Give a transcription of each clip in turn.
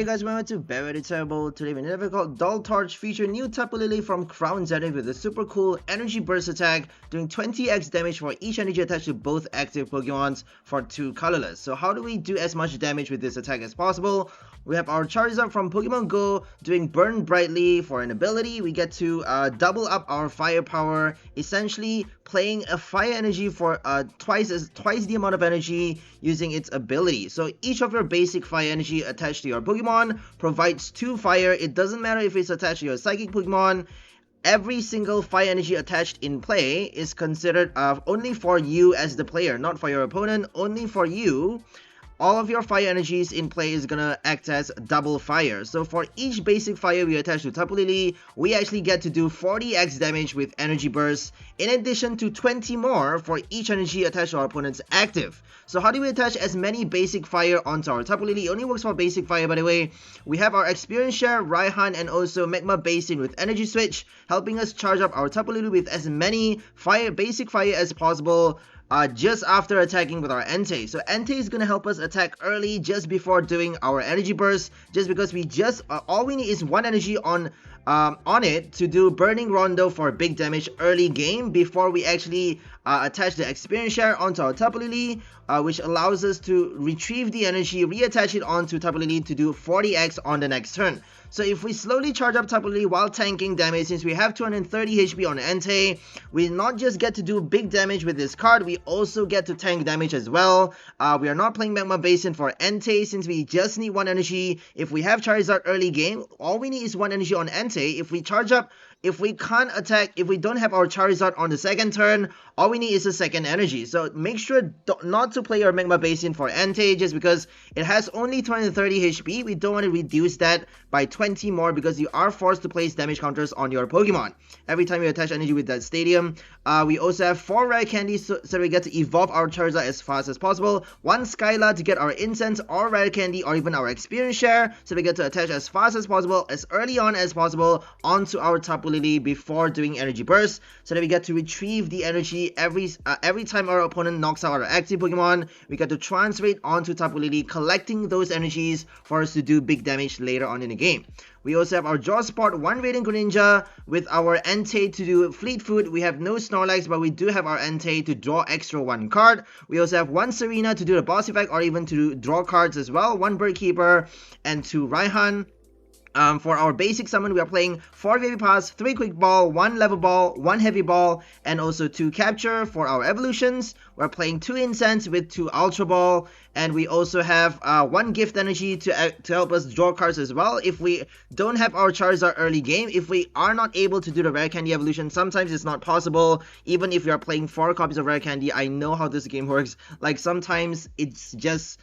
Hey guys, welcome to Very Terrible. Today we never called Dull Torch feature new Tapu Lele from Crown Zenith with a super cool energy burst attack doing 20x damage for each energy attached to both active Pokemons for 2 colorless. So how do we do as much damage with this attack as possible? We have our Charizard from Pokemon Go doing Burn Brightly for an ability. We get to double up our firepower, essentially playing a fire energy for twice the amount of energy using its ability. So each of your basic fire energy attached to your Pokemon provides 2 fire. It doesn't matter if it's attached to your psychic Pokemon. Every single fire energy attached in play is considered only for you as the player, not for your opponent, only for you. All of your fire energies in play is gonna act as double fire. So for each basic fire we attach to Tapu Lele, we actually get to do 40x damage with energy burst, in addition to 20 more for each energy attached to our opponent's active. So how do we attach as many basic fire onto our Tapu Lele? It only works for basic fire, by the way. We have our experience share, Raihan, and also Magma Basin with energy switch, helping us charge up our Tapu Lele with as many basic fire as possible. Just after attacking with our Entei. So Entei is going to help us attack early just before doing our energy burst, just because we all we need is 1 energy on it to do Burning Rondo for big damage early game before we actually attach the experience share onto our Tapu Lele, which allows us to retrieve the energy, reattach it onto Tapu Lele to do 40x on the next turn. So if we slowly charge up Tapu Lele while tanking damage, since we have 230 HP on Entei, we not just get to do big damage with this card, we also get to tank damage as well. We are not playing Magma Basin for Entei since we just need 1 energy. If we have Charizard early game, all we need is 1 energy on Entei. If we charge up, if we can't attack, if we don't have our Charizard on the second turn, all we need is a second energy. So make sure not to play your Magma Basin for Entei just because it has only 230 HP. We don't want to reduce that by 20 more because you are forced to place damage counters on your Pokemon every time you attach energy with that stadium. We also have 4 Rare Candies so we get to evolve our Charizard as fast as possible. 1 Skyla to get our Incense or Rare Candy or even our Experience Share, so we get to attach as fast as possible, as early on as possible onto our Tapu Lele before doing energy burst, so that we get to retrieve the energy every time our opponent knocks out our active Pokemon. We get to transfer it onto Tapu Lele, collecting those energies for us to do big damage later on in the game. We also have our Draw Spot, 1 Radiant Greninja with our Entei to do Fleet Foot. We have no Snorlax, but we do have our Entei to draw extra 1 card. We also have 1 Serena to do the boss effect or even to draw cards as well. 1 Bird Keeper and 2 Raihan. For our basic summon, we are playing 4 VIP Pass, 3 Quick Ball, 1 Level Ball, 1 Heavy Ball, and also 2 Capture. For our evolutions, we're playing 2 Incense with 2 Ultra Ball, and we also have 1 Gift Energy to help us draw cards as well. If we don't have our Charizard early game, if we are not able to do the Rare Candy evolution, sometimes it's not possible. Even if you are playing 4 copies of Rare Candy, I know how this game works. Like, sometimes it's just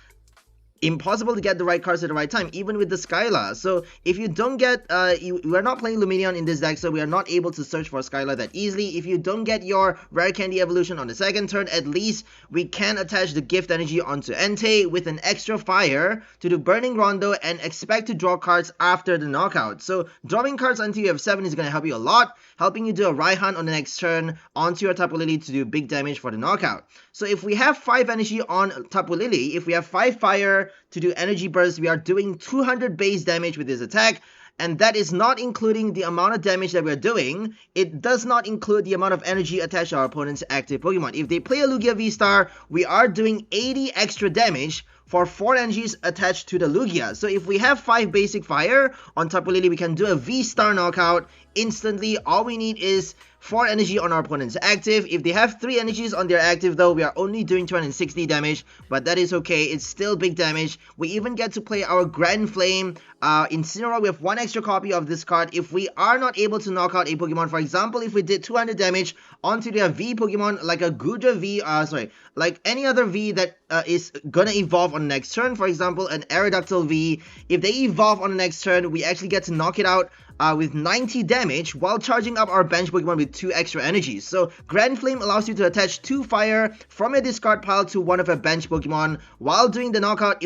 impossible to get the right cards at the right time, even with the Skyla. So if you don't get we're not playing Lumineon in this deck, so we are not able to search for Skyla that easily. If you don't get your Rare Candy evolution on the second turn, at least we can attach the gift energy onto Entei with an extra fire to do Burning Rondo and expect to draw cards after the knockout. So drawing cards until you have 7 is going to help you a lot, helping you do a Raihan on the next turn onto your Tapu Lele to do big damage for the knockout. So if we have 5 energy on Tapu Lele, if we have 5 fire to do energy burst, we are doing 200 base damage with this attack, and that is not including the amount of damage that we're doing. It does not include the amount of energy attached to our opponent's active Pokemon. If they play a Lugia V-Star, we are doing 80 extra damage for 4 energies attached to the Lugia. So if we have 5 basic fire on Tapu Lele, we can do a V-Star knockout instantly. All we need is 4 energy on our opponent's active. If they have 3 energies on their active though, we are only doing 260 damage, but that is okay. It's still big damage. We even get to play our Grand Flame Incineroar. We have 1 extra copy of this card. If we are not able to knock out a Pokemon, for example, if we did 200 damage onto their V Pokemon, like a Gudra V, like any other V that is gonna evolve on the next turn, for example, an Aerodactyl V, if they evolve on the next turn, we actually get to knock it out with 90 damage while charging up our bench Pokemon with 2 extra energies. So Grand Flame allows you to attach 2 fire from a discard pile to one of your bench Pokemon while doing the knockout.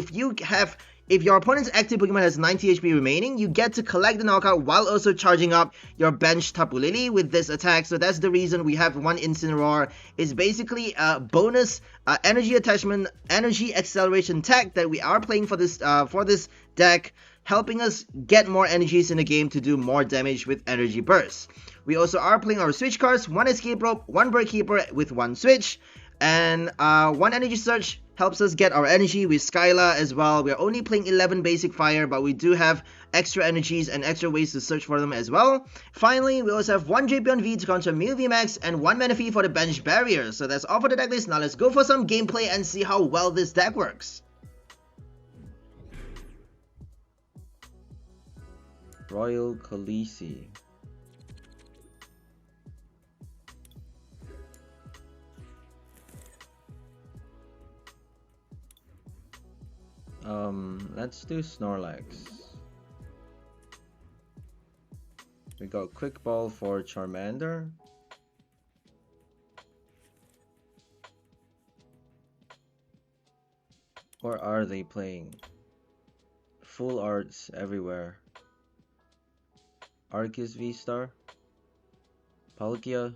If your opponent's active Pokemon has 90 HP remaining, you get to collect the knockout while also charging up your bench Tapu Lele with this attack. So that's the reason we have 1 Incineroar. It's basically a bonus energy attachment, energy acceleration tech that we are playing for this deck. helping us get more energies in the game to do more damage with energy bursts. We also are playing our switch cards, 1 Escape Rope, 1 Bird Keeper with 1 switch, and 1 Energy Search helps us get our energy with Skyla as well. We're only playing 11 basic fire, but we do have extra energies and extra ways to search for them as well. Finally, we also have 1 Drapion V to counter Mew VMAX and 1 Manaphy for the bench barrier. So that's all for the deck list. Now let's go for some gameplay and see how well this deck works. Royal Khaleesi. Let's do Snorlax. We got Quick Ball for Charmander. Or are they playing? Full arts everywhere. Arceus V-Star. Palkia.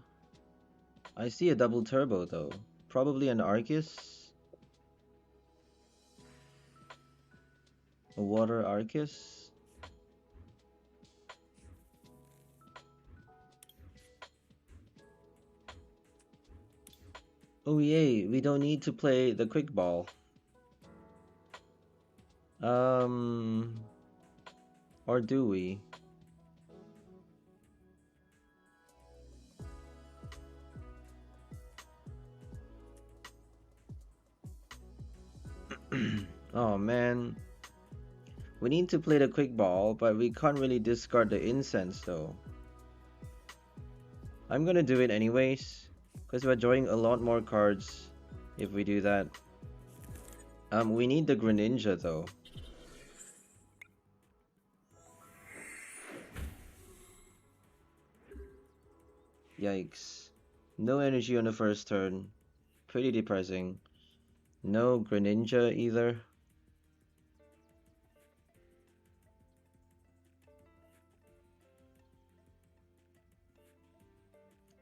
I see a double turbo though. Probably an Arceus. A water Arceus. Oh yay, we don't need to play the quick ball. Or do we? Oh man. We need to play the quick ball, but we can't really discard the incense though. I'm gonna do it anyways, because we're drawing a lot more cards if we do that. We need the Greninja though. Yikes. No energy on the first turn. Pretty depressing. No Greninja either.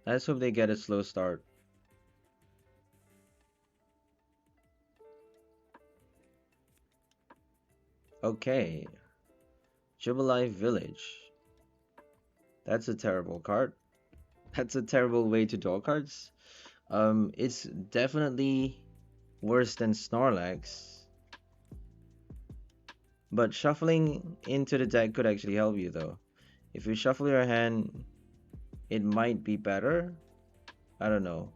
Let's hope they get a slow start. Okay. Jubilife Village. That's a terrible card. That's a terrible way to draw cards. It's definitely worse than Snorlax. But shuffling into the deck could actually help you though. If you shuffle your hand, it might be better. I don't know.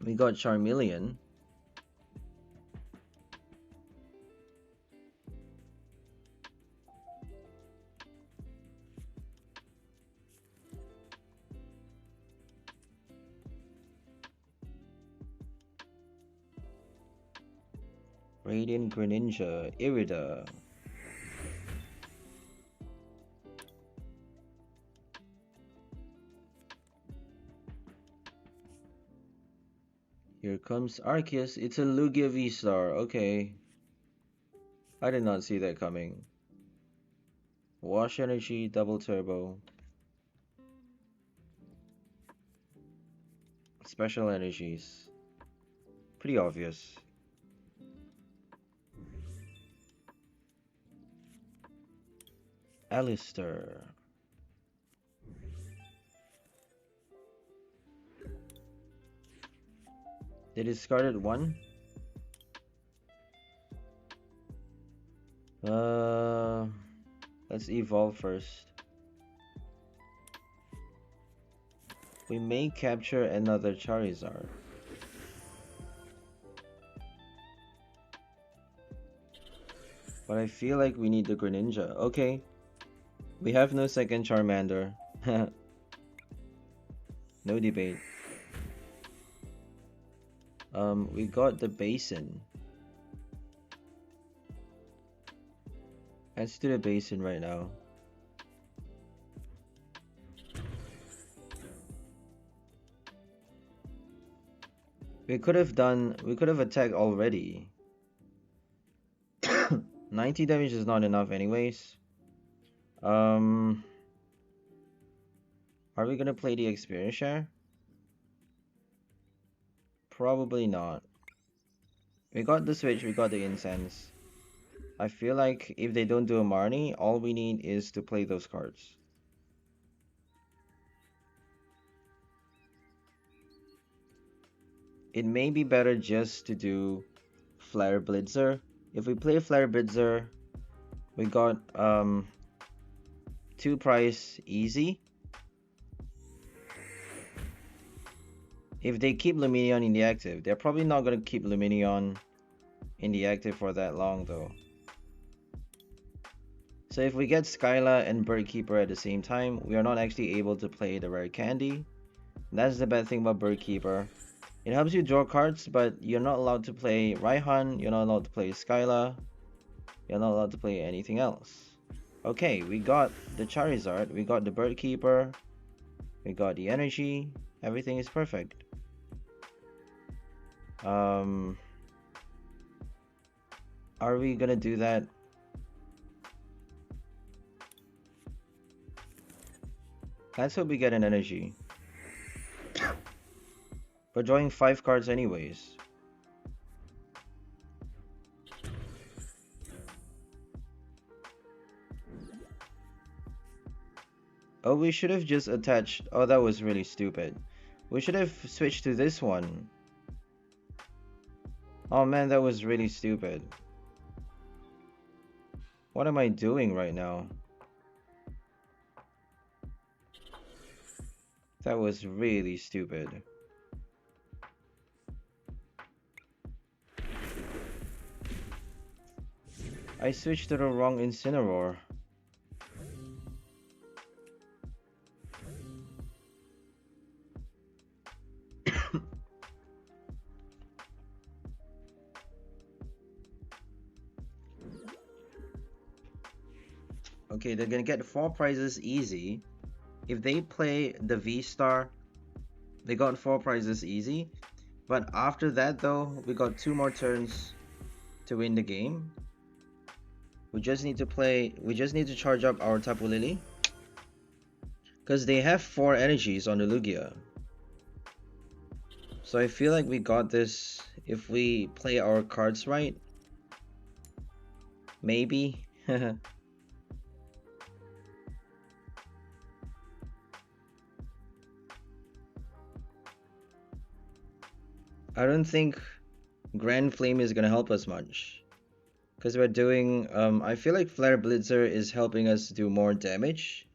We got Charmeleon. Radiant Greninja, Irida. Here comes Arceus. It's a Lugia V-Star. Okay. I did not see that coming. Wash Energy, Double Turbo. Special Energies. Pretty obvious. Alistair. They discarded one. Let's evolve first. We may capture another Charizard. But I feel like we need the Greninja. Okay. We have no second Charmander. No debate. We got the Basin. Let's do the Basin right now. We could have attacked already. 90 damage is not enough anyways. Are we gonna play the experience share? Probably not. We got the switch, we got the incense. I feel like if they don't do a Marnie, all we need is to play those cards. It may be better just to do Flare Blitzer. If we play Flare Blitzer, we got 2 price easy. If they keep Lumineon in the active, they're probably not going to keep Lumineon in the active for that long though. So if we get Skyla and Bird Keeper at the same time, we are not actually able to play the Rare Candy. That's the bad thing about Bird Keeper. It helps you draw cards, but you're not allowed to play Raihan, you're not allowed to play Skyla, you're not allowed to play anything else. Okay, we got the Charizard, we got the Bird Keeper, we got the energy, everything is perfect. Are we gonna do that? Let's hope we get an energy. We're drawing 5 cards anyways. Oh, we should have just attached. Oh, that was really stupid. We should have switched to this one. Oh man, that was really stupid. What am I doing right now? That was really stupid. I switched to the wrong Incineroar. Okay, they're gonna get 4 prizes easy. If they play the V-Star, they got 4 prizes easy. But after that though, we got 2 more turns to win the game. We just need to charge up our Tapu Lele. Because they have 4 energies on the Lugia. So I feel like we got this if we play our cards right. Maybe. I don't think Grand Flame is gonna help us much. Because we're doing, I feel like Flare Blitzer is helping us do more damage.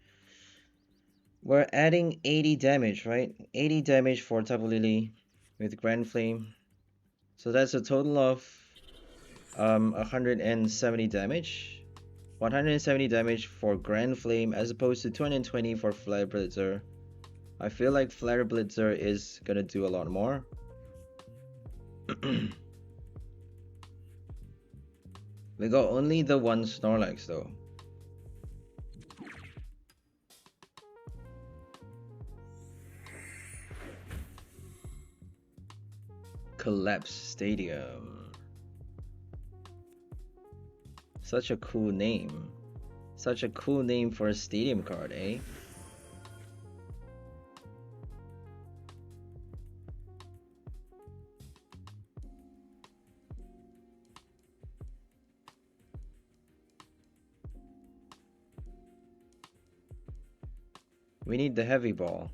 We're adding 80 damage, right? 80 damage for Tapu Lele with Grand Flame. So that's a total of 170 damage. 170 damage for Grand Flame as opposed to 220 for Flare Blitzer. I feel like Flare Blitzer is gonna do a lot more. We got only the one Snorlax though. Collapse Stadium. Such a cool name. Such a cool name for a stadium card, eh? We need the heavy ball.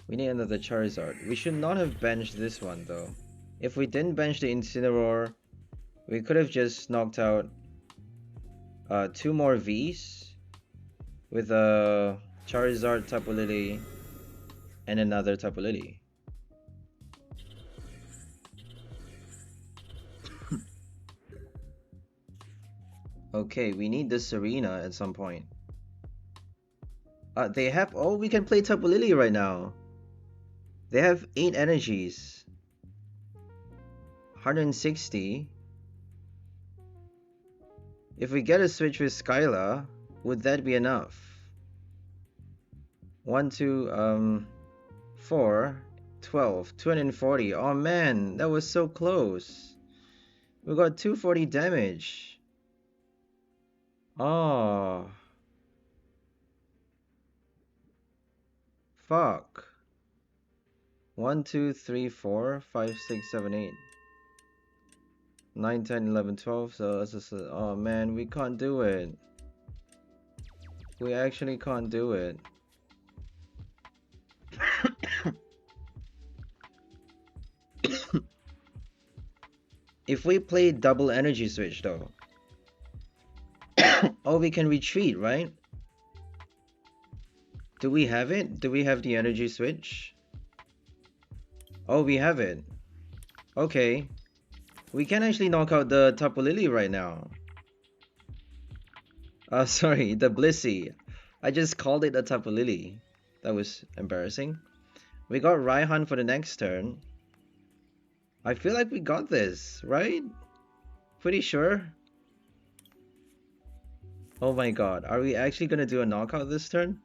We need another Charizard. We should not have benched this one though. If we didn't bench the Incineroar, we could have just knocked out 2 more Vs with a Charizard Tapu Lele and another Tapu Lele. Okay, we need the Serena at some point. They have... Oh, we can play Tapu Lele right now. They have 8 energies. 160. If we get a switch with Skyla, would that be enough? 1, 2, 4, 12, 240. Oh man, that was so close. We got 240 damage. Oh. Fuck. 1, 2, 3, 4, 5, 6, 7, 8, 9, 10, 11, 12. So that's just, oh man, we can't do it. We actually can't do it. If we play double energy switch though, oh, we can retreat, right? Do we have it? Do we have the energy switch? Oh, we have it. Okay. We can actually knock out the Tapu Lele right now. Sorry, the 𝑷𝑻𝑪𝑮𝑶. I just called it a Tapu Lele. That was embarrassing. We got Raihan for the next turn. I feel like we got this, right? Pretty sure. Oh my god, are we actually gonna do a knockout this turn?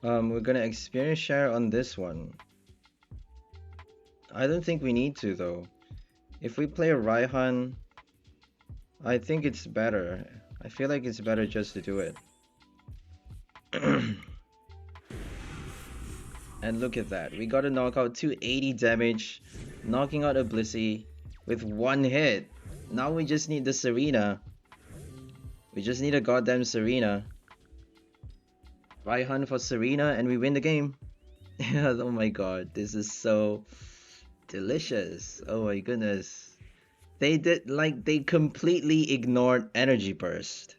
We're gonna experience share on this one. I don't think we need to though. If we play a Raihan, I think it's better. I feel like it's better just to do it. And look at that. We got a knockout, 280 damage, knocking out a 𝑷𝑻𝑪𝑮𝑶 with one hit. Now we just need the Serena. We just need a goddamn Serena. Raihan for Serena and we win the game. Oh my god, this is so delicious. Oh my goodness. They did, like, they completely ignored Energy Burst.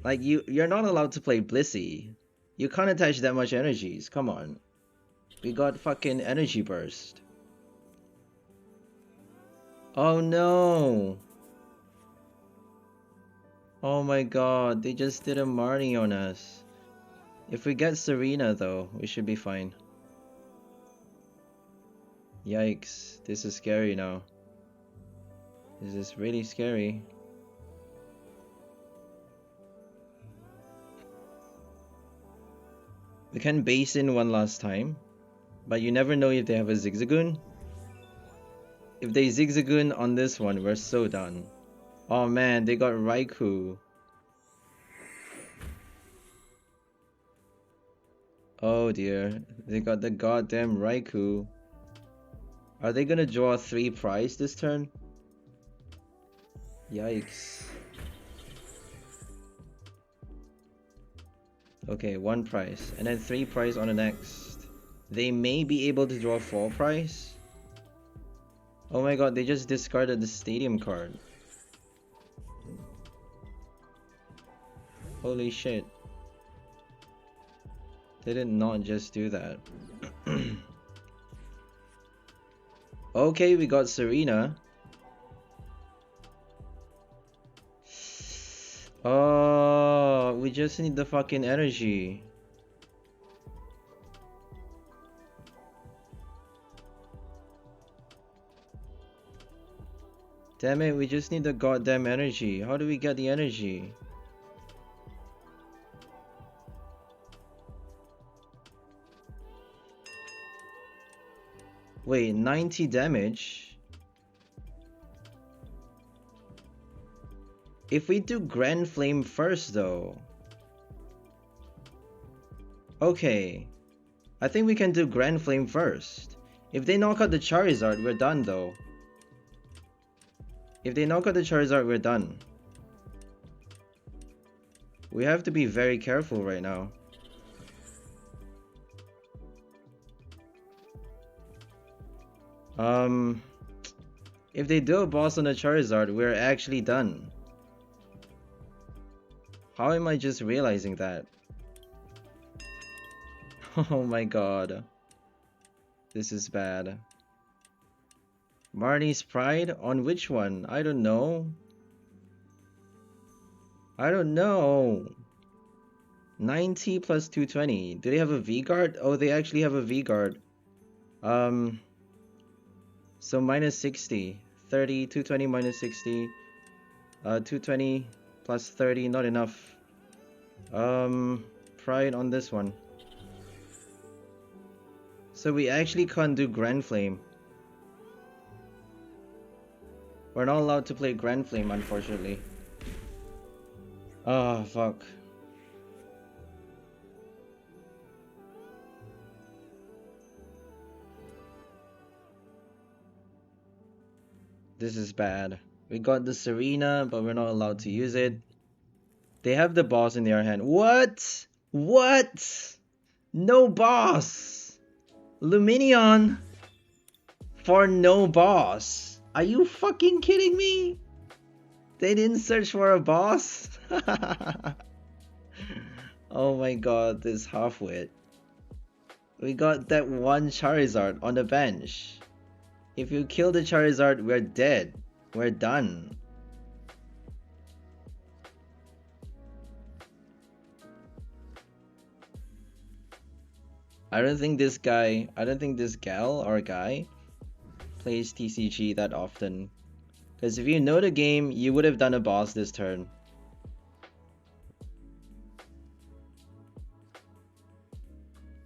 Like, you're not allowed to play 𝑷𝑻𝑪𝑮𝑶. You can't attach that much energies. Come on. We got fucking Energy Burst. Oh no. Oh my god, they just did a Marnie on us. If we get Serena though, we should be fine. Yikes, this is scary now. This is really scary. We can base in one last time, but you never know if they have a Zigzagoon. If they Zigzagoon on this one, we're so done. Oh man, they got Raikou. Oh dear, they got the goddamn Raikou. Are they gonna draw 3 prize this turn? Yikes. Okay, 1 prize, and then 3 prize on the next. They may be able to draw 4 prize. Oh my god, they just discarded the stadium card. Holy shit. They did not just do that. Okay, we got Serena. Oh, we just need the fucking energy. Damn it, we just need the goddamn energy. How do we get the energy? Wait, 90 damage? If we do Grand Flame first though. Okay. I think we can do Grand Flame first. If they knock out the Charizard, we're done though. If they knock out the Charizard, we're done. We have to be very careful right now. If they do a boss on the Charizard, we're actually done. How am I just realizing that? Oh my god. This is bad. Marnie's Pride? On which one? I don't know. I don't know. 90 plus 220. Do they have a V-Guard? Oh, they actually have a V-Guard. So minus 60. 30, 220 minus 60. 220 plus 30, not enough. Pride on this one. So we actually can't do Grand Flame. We're not allowed to play Grand Flame, unfortunately. Oh, fuck. This is bad. We got the Serena, but we're not allowed to use it. They have the boss in their hand. What? What? No boss! Luminion for no boss. Are you fucking kidding me? They didn't search for a boss? Oh my god, this half-wit. We got that one Charizard on the bench. If you kill the Charizard, we're dead. We're done. I don't think this gal or guy plays TCG that often. Because if you know the game, you would have done a boss this turn.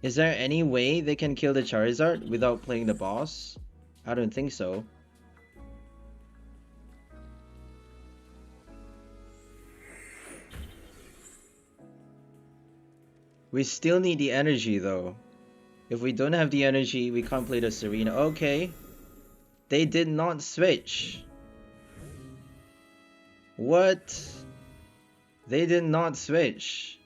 Is there any way they can kill the Charizard without playing the boss? I don't think so. We still need the energy though. If we don't have the energy, we can't play the Serena. Okay. They did not switch. What? They did not switch.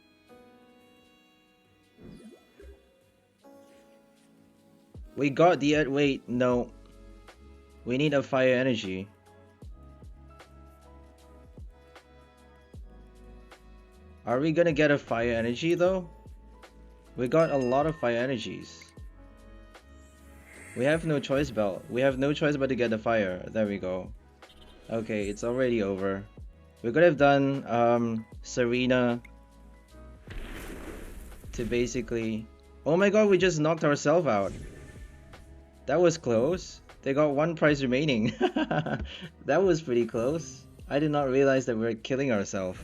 We got the... Wait, no. We need a fire energy. Are we gonna get a fire energy though? We got a lot of fire energies. We have no choice, Bell. We have no choice but to get the fire. There we go. Okay, it's already over. We could have done Serena to basically... Oh my god, we just knocked ourselves out. That was close. They got one prize remaining. That was pretty close. I did not realize that we were killing ourselves.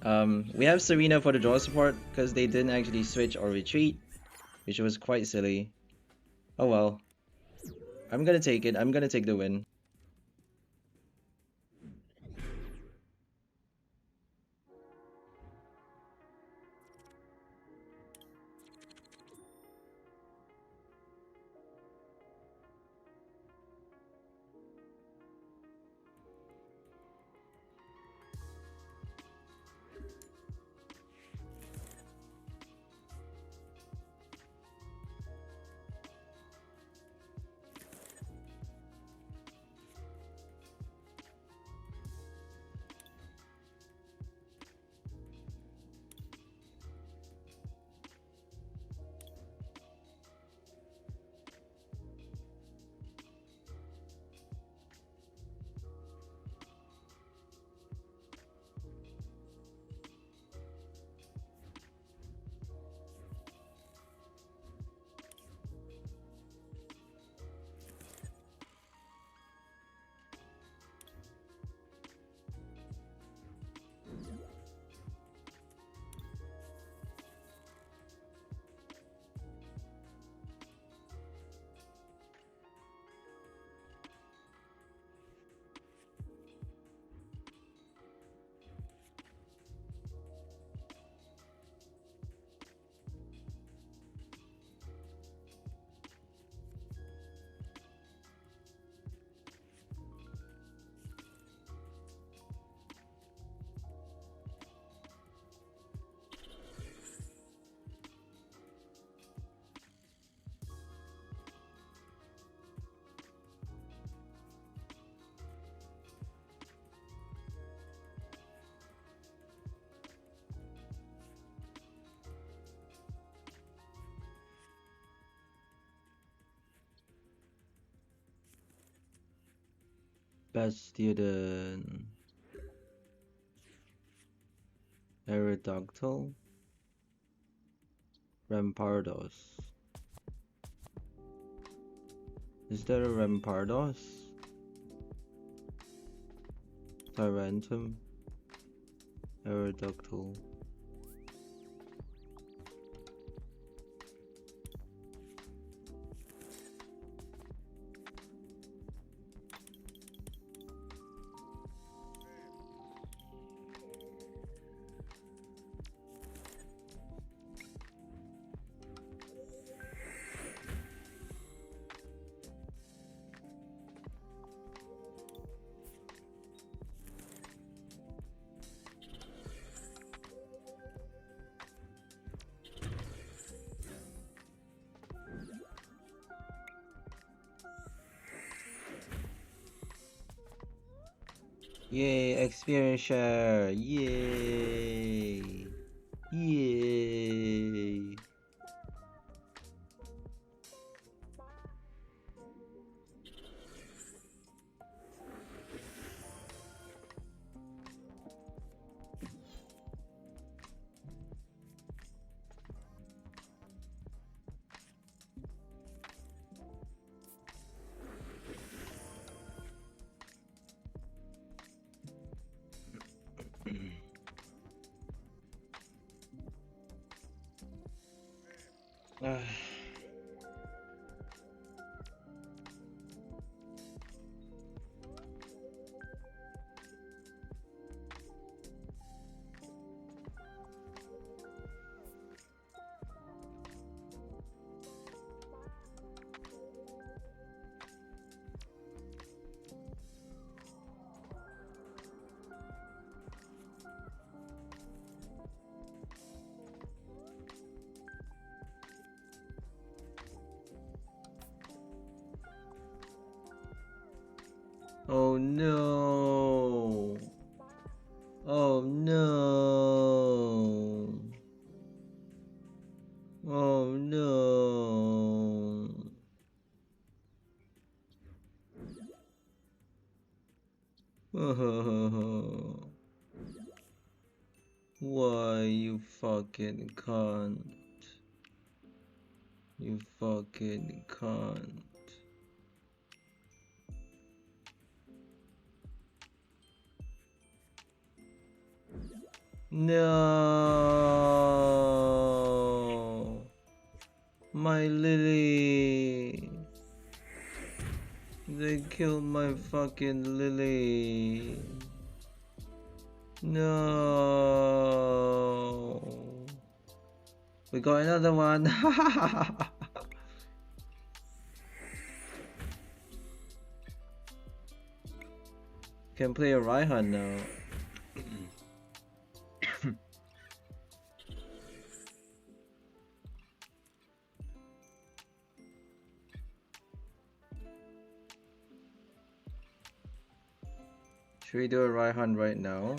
We have Serena for the draw support because they didn't actually switch or retreat, which was quite silly. Oh well. I'm gonna take it. I'm gonna take the win. Best student. Aerodactyl. Rampardos. Is there a Rampardos? Tyrantum. Aerodactyl. Yay, experience share. Yay. Yay. Oh no. Oh no. Oh no. Why, you fucking cunt. You fucking cunt. No. My Lily. They killed my fucking Lily. No. We got another one. Can play a Raihan now. Should we do a Raihan right now?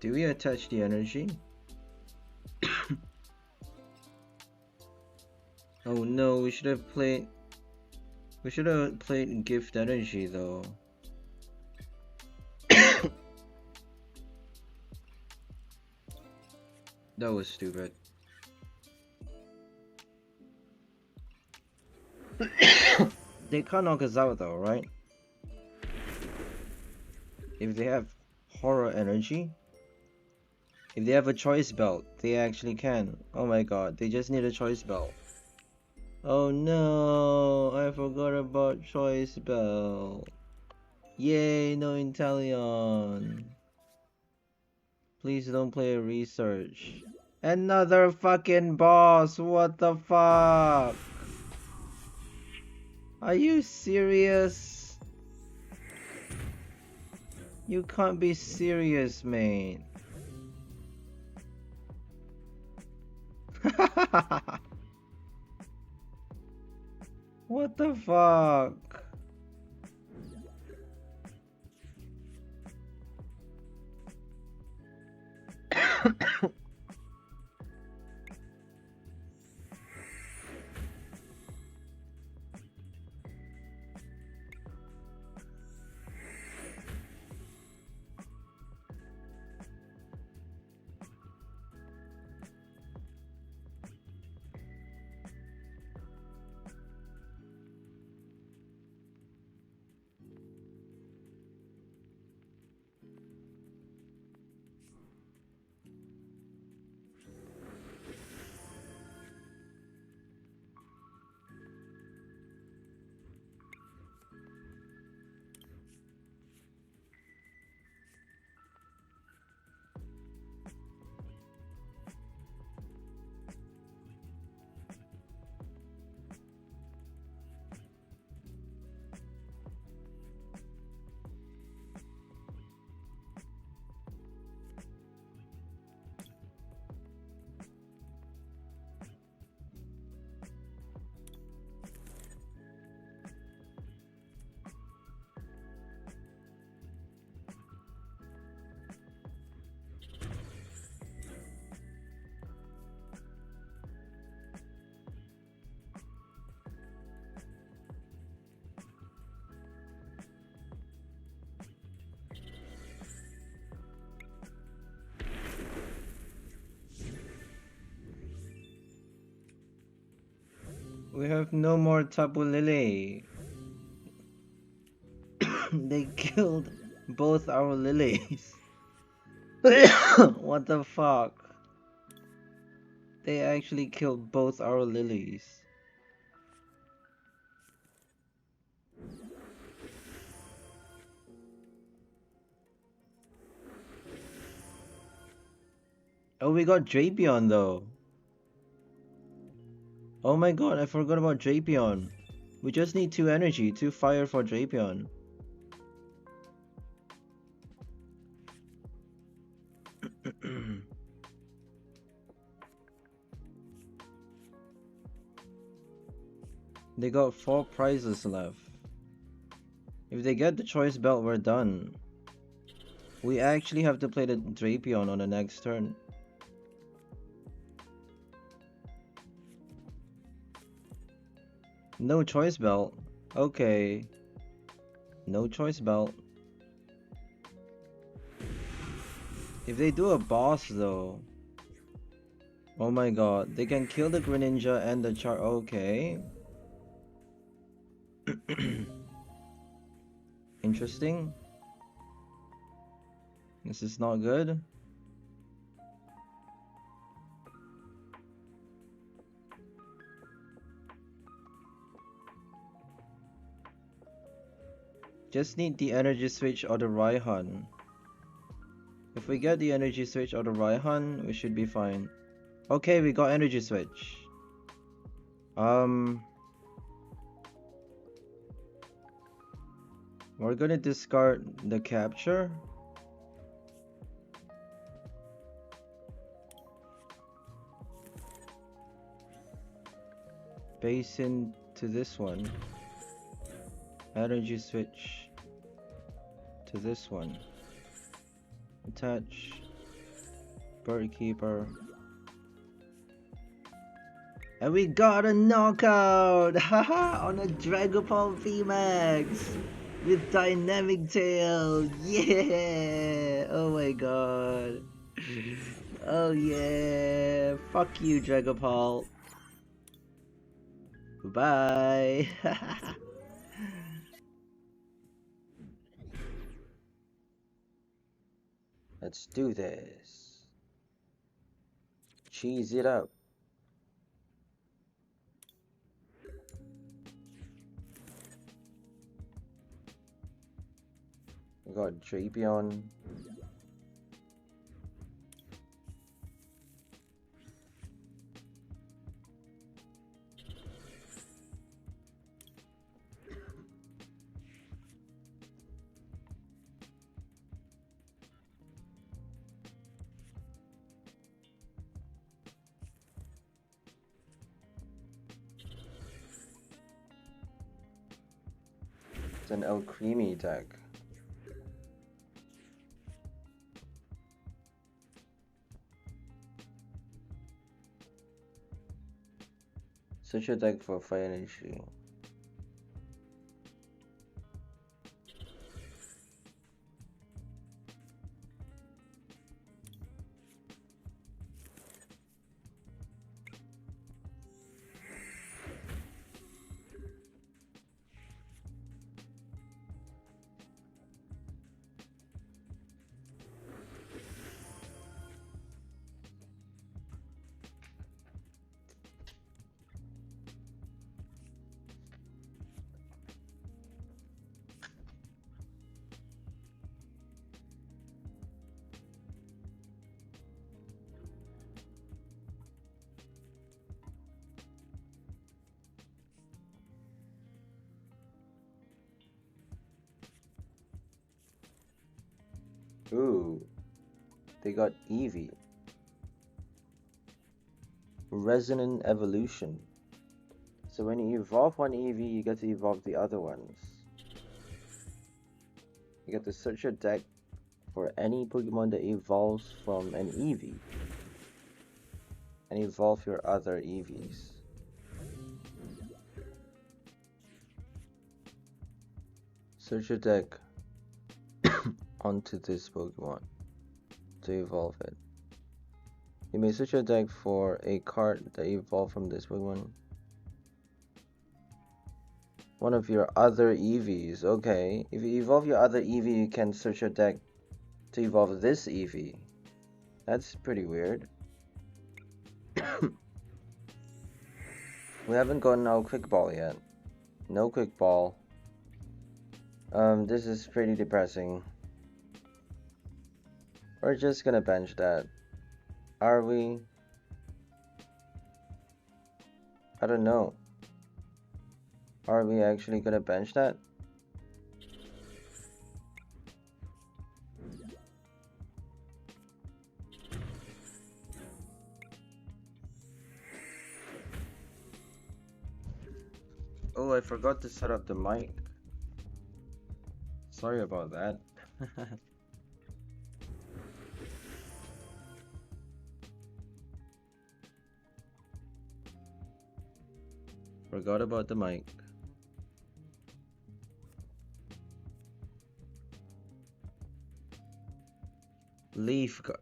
Do we attach the energy? Oh no, we should have played gift energy though. That was stupid. They can't knock us out though, right? If they have horror energy, if they have a choice belt, they actually can. Oh my god, they just need a choice belt. Oh no, I forgot about choice belt. Yay, no Inteleon. Please don't play a research. Another fucking boss, what the fuck? Are you serious? You can't be serious, mate. What the fuck? We have no more Tapu Lele. They killed both our lilies. What the fuck? They actually killed both our lilies. Oh, we got Drapion though. Oh my god, I forgot about Drapion. We just need 2 energy, 2 fire for Drapion. They got 4 prizes left. If they get the choice belt, we're done. We actually have to play the Drapion on the next turn. No choice belt. Okay. No choice belt. If they do a boss though. Oh my god. They can kill the Greninja and the Char. Okay. Interesting. This is not good. Just need the Energy Switch or the Raihan. If we get the Energy Switch or the Raihan, we should be fine. Okay, we got Energy Switch. We're gonna discard the Capture. Basin to this one. Energy Switch to this one. Attach Bird Keeper. And we got a knockout! Haha! On a Dragon Ball VMAX! With Dynamic Tail! Yeah! Oh my god! Oh yeah! Fuck you, Dragon Ball! Bye! Let's do this. Cheese it up. We got Drapion. It's an El Creamy deck. Such a deck for fire energy. Ooh, they got Eevee. Resonant Evolution. So when you evolve one Eevee, you get to evolve the other ones. You get to search your deck for any Pokemon that evolves from an Eevee. And evolve your other Eevees. Search your deck onto this Pokemon to evolve it. You may search your deck for a card that evolved from this Pokemon. One of your other EVs. Okay. If you evolve your other EV, you can search your deck to evolve this EV. That's pretty weird. We haven't gotten our quick ball yet. No quick ball. This is pretty depressing. We're just gonna bench that. Are we? I don't know. Are we actually gonna bench that? Oh, I forgot to set up the mic. Sorry about that. Forgot about the mic.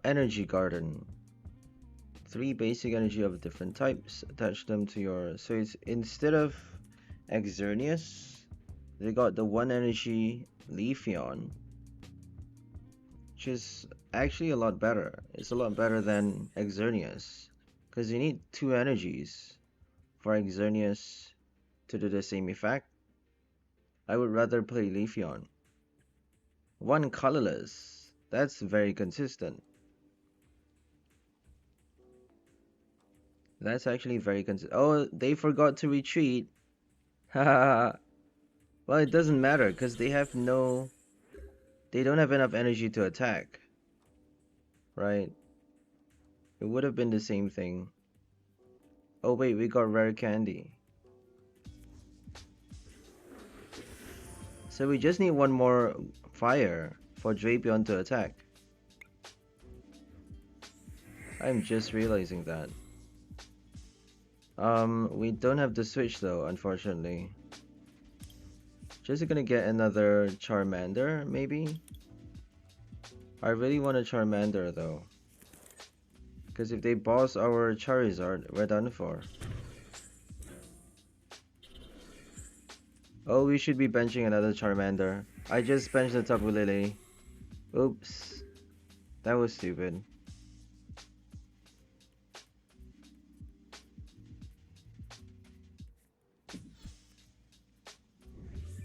Energy Garden. 3 basic energy of different types. Attach them to your... So it's instead of Xerneas, they got the 1 energy Leafeon, which is actually a lot better. It's a lot better than Xerneas, because you need 2 energies for Xerneas to do the same effect. I would rather play Leafeon. 1 colorless. That's very consistent. That's actually very consistent. Oh, they forgot to retreat. Haha. Well, it doesn't matter because they have no... They don't have enough energy to attack. Right? It would have been the same thing. Oh wait, we got Rare Candy. So we just need 1 more fire for Drapion to attack. I'm just realizing that. We don't have the switch though, unfortunately. Just gonna get another Charmander, maybe? I really want a Charmander though. Because if they boss our Charizard, we're done for. Oh, we should be benching another Charmander. I just benched the Tapu Lele. Oops. That was stupid.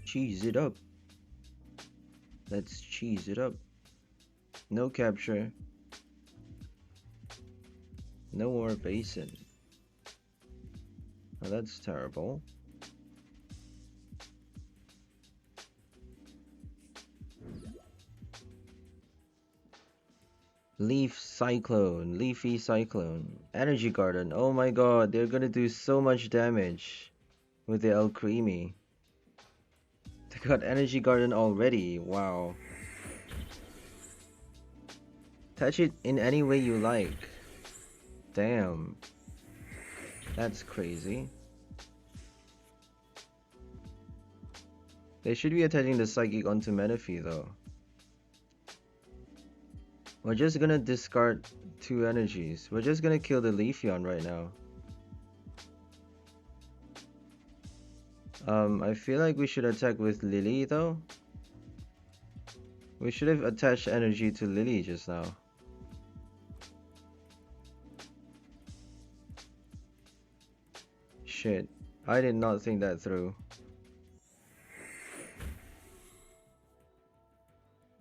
Cheese it up. Let's cheese it up. No capture. No more basin. Oh, that's terrible. Leafy Cyclone, Energy Garden. Oh my god, they're gonna do so much damage with the El Creamy. They got Energy Garden already, wow. Touch it in any way you like. Damn. That's crazy. They should be attaching the Psychic onto Manaphy though. We're just gonna discard 2 energies. We're just gonna kill the Leafeon right now. I feel like we should attack with Lily though. We should have attached energy to Lily just now. Shit, I did not think that through.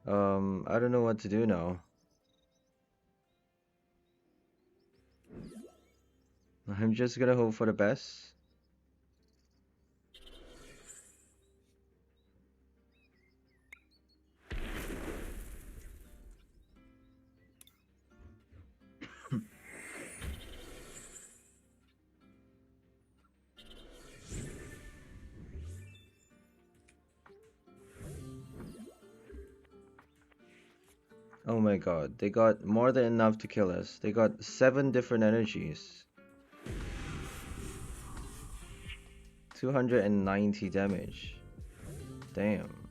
I don't know what to do now. I'm just gonna hope for the best. Oh my god, they got more than enough to kill us. They got 7 different energies. 290 damage. Damn.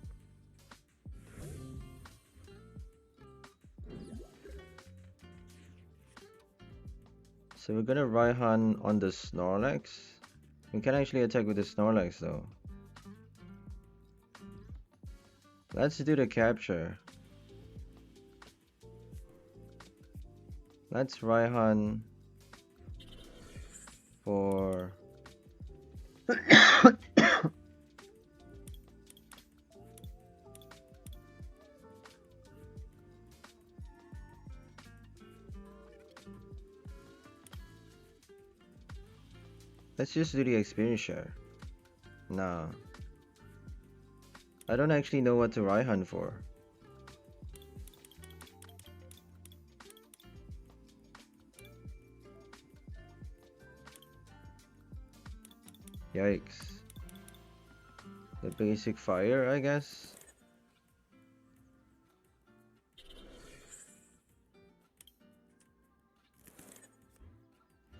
So we're gonna Raihan on the Snorlax. We can actually attack with the Snorlax though. Let's do the capture. Let's Raihan for let's just do the experience share. Nah. I don't actually know what to Raihan for. Yikes. The basic fire, I guess.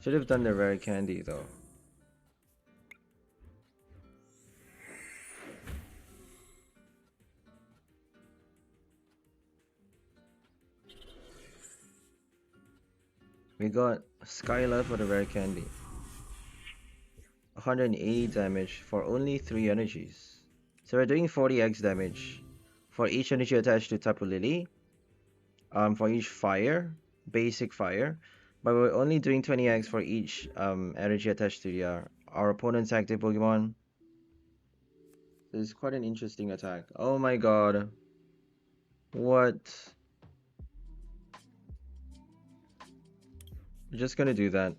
Should have done the rare candy though. We got Skyla for the rare candy. 180 damage for only 3 energies. So we're doing 40x damage for each energy attached to Tapu Lele. For each fire, basic fire. But we're only doing 20x for each energy attached to our opponent's active Pokemon. This is quite an interesting attack. Oh my god. What? We're just gonna do that.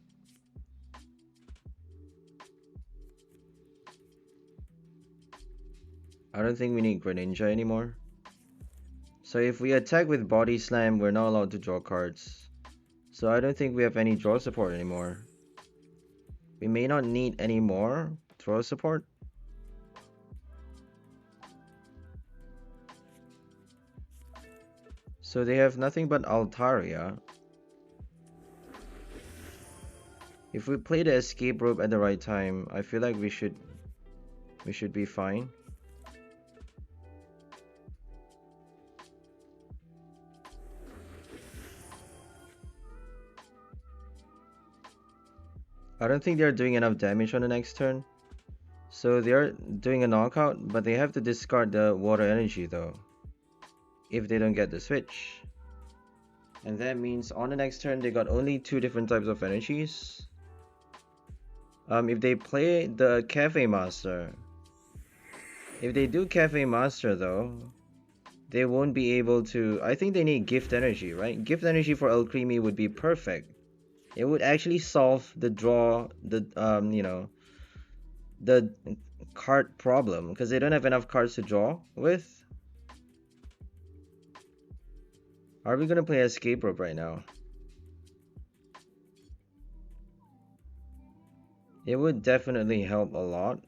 I don't think we need Greninja anymore. So if we attack with Body Slam, we're not allowed to draw cards. So I don't think we have any draw support anymore. We may not need any more draw support. So they have nothing but Altaria. If we play the Escape Rope at the right time, I feel like we should be fine. I don't think they're doing enough damage on the next turn. So they're doing a knockout, but they have to discard the water energy though, if they don't get the switch. And that means on the next turn they got only 2 different types of energies. If they play the Cafe Master, if they do Cafe Master though, they won't be able to. I think they need Gift Energy, right? Gift Energy for Alcremie would be perfect. It would actually solve the draw, the the card problem, because they don't have enough cards to draw with. Are we gonna play Escape Rope right now? It would definitely help a lot.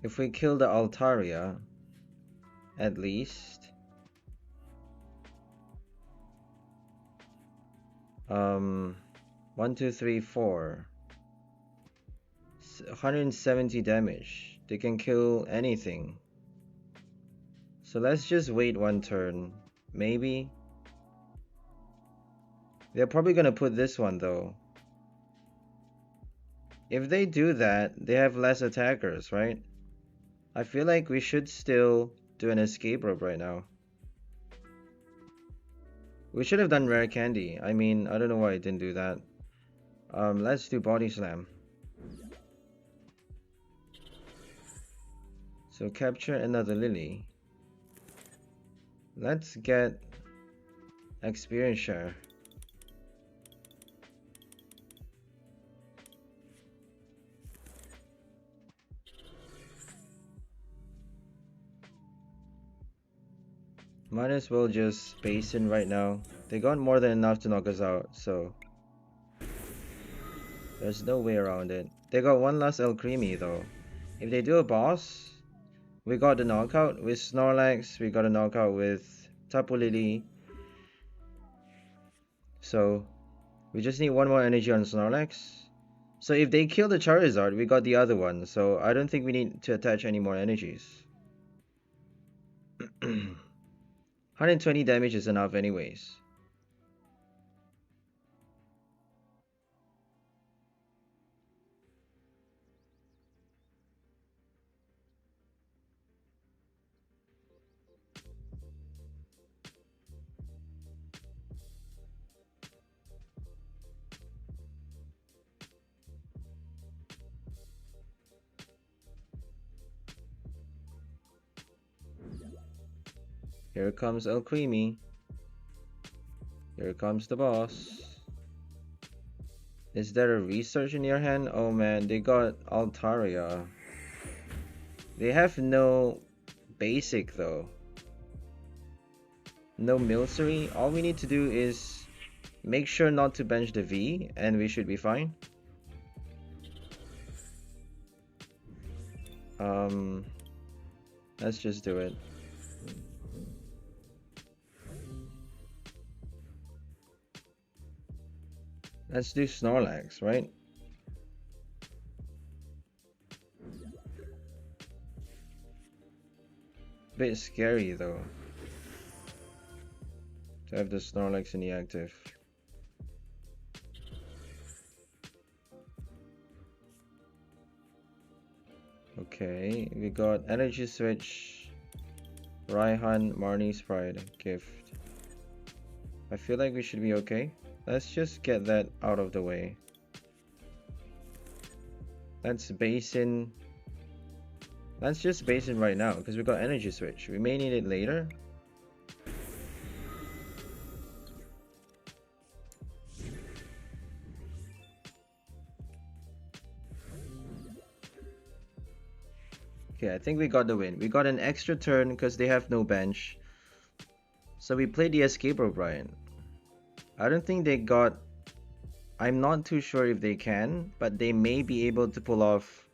If we kill the Altaria, at least. 1, 2, 3, 4. 170 damage. They can kill anything. So let's just wait 1 turn. Maybe. They're probably gonna put this one though. If they do that, they have less attackers, right? I feel like we should still do an Escape Rope right now. We should have done Rare Candy. I mean, I don't know why I didn't do that. Let's do Body Slam. So capture another Lily. Let's get Experience Share. Might as well just space in right now. They got more than enough to knock us out, so there's no way around it. They got one last Alcremie though. If they do a boss, we got the knockout with Snorlax, we got a knockout with Tapu Lele. So we just need one more energy on Snorlax. So if they kill the Charizard, we got the other one. So I don't think we need to attach any more energies. 120 damage is enough anyways. Here comes El Creamy. Here comes the boss. Is there a research in your hand? Oh man, they got Altaria. They have no basic though. No Milcery. All we need to do is make sure not to bench the V and we should be fine. Let's just do it. Let's do Snorlax, right? Bit scary though to have the Snorlax in the active. Okay, we got Energy Switch, Raihan, Marnie's Pride, Gift. I feel like we should be okay. Let's just get that out of the way. Let's base in. Let's just base in right now because we got Energy Switch. We may need it later. Okay, I think we got the win. We got an extra turn because they have no bench. So we played the Escape Rope, Brian. I don't think they got... I'm not too sure if they can, but they may be able to pull off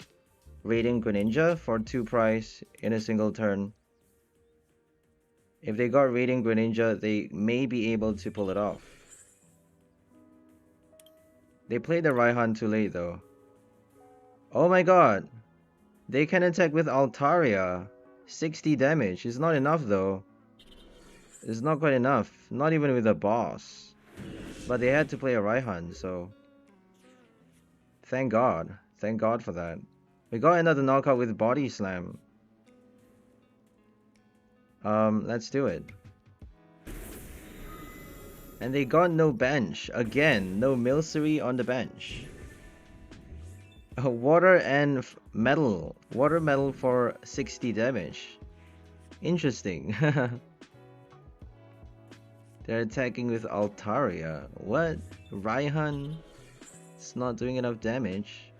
Radiant Greninja for 2 price in a single turn. If they got Radiant Greninja, they may be able to pull it off. They played the Raihan too late though. Oh my god! They can attack with Altaria. 60 damage. It's not enough though. It's not quite enough. Not even with a boss. But they had to play a Raihan, so... Thank God. Thank God for that. We got another knockout with Body Slam. Let's do it. And they got no bench. Again, no Milcery on the bench. Water and metal. Water metal for 60 damage. Interesting. They're attacking with Altaria. What? Raihan? It's not doing enough damage.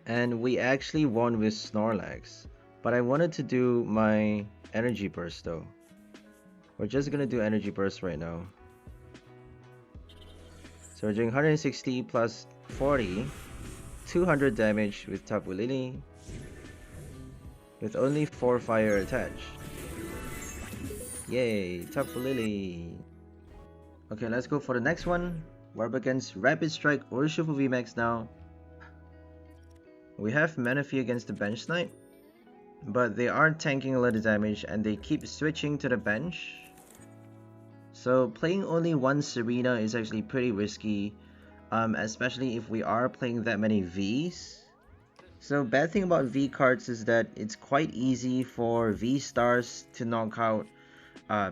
And we actually won with Snorlax. But I wanted to do my Energy Burst though. We're just gonna do Energy Burst right now. So we're doing 160 plus 40. 200 damage with Tapu Lele. With only 4 fire attached. Yay, Tapu Lele. Okay, let's go for the next one. We're up against Rapid Strike or Shuffle VMAX now. We have Manaphy against the bench snipe, but they are tanking a lot of damage and they keep switching to the bench. So playing only one Serena is actually pretty risky, especially if we are playing that many Vs. So bad thing about V cards is that it's quite easy for V stars to knock out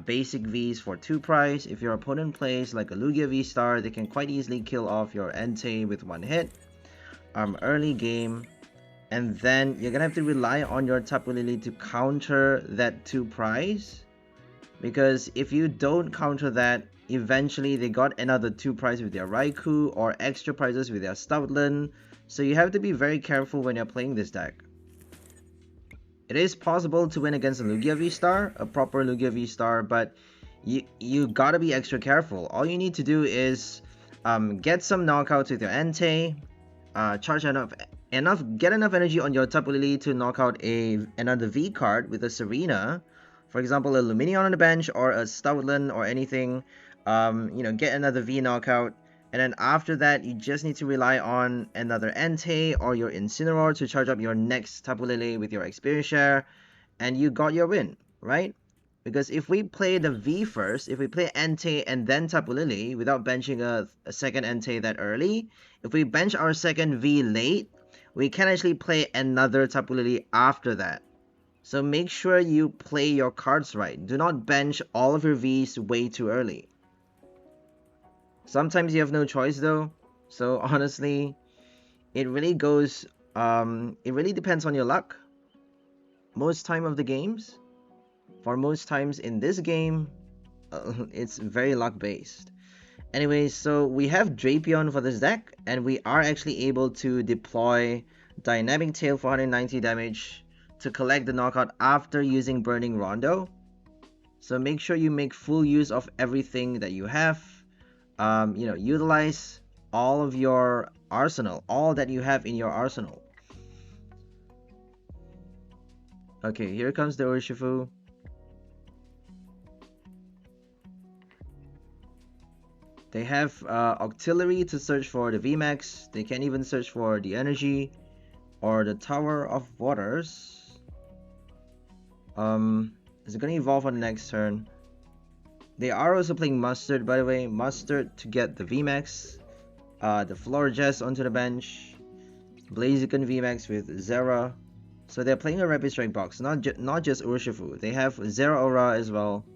basic Vs for 2 price. If your opponent plays like a Lugia V star, they can quite easily kill off your Entei with 1 hit early game. And then you're gonna have to rely on your Tapu Lele to counter that 2 price. Because if you don't counter that, eventually they got another 2 price with their Raikou or extra prizes with their Stoutland. So you have to be very careful when you're playing this deck. It is possible to win against a Lugia V-Star, a proper Lugia V-Star, but you gotta be extra careful. All you need to do is get some knockouts with your Entei, charge get enough energy on your Tapu Lele to knock out another V card with a Serena. For example, a Lumineon on the bench or a Stoutland or anything. You know, get another V knockout. And then after that, you just need to rely on another Entei or your Incineroar to charge up your next Tapu Lele with your experience share. And you got your win, right? Because if we play the V first, if we play Entei and then Tapu Lele without benching a second Entei that early, if we bench our second V late, we can actually play another Tapu Lele after that. So make sure you play your cards right. Do not bench all of your Vs way too early. Sometimes you have no choice though. So honestly, it really goes, it really depends on your luck. most time of the games. For most times in this game, it's very luck based. Anyways, so we have Drapion for this deck, and we are actually able to deploy Dynamic Tail for 190 damage to collect the knockout after using Burning Rondo. So make sure you make full use of everything that you have. Utilize all of your arsenal, all that you have in your arsenal. Okay, here comes the Urshifu. They have auxiliary to search for the VMAX. They can even search for the energy or the Tower of Waters. Is it gonna evolve on the next turn? They are also playing Mustard, by the way. Mustard to get the VMAX. The Florges onto the bench. Blaziken VMAX with Zera. So they're playing a Rapid Strike box, not just Urshifu. They have Zeraora as well.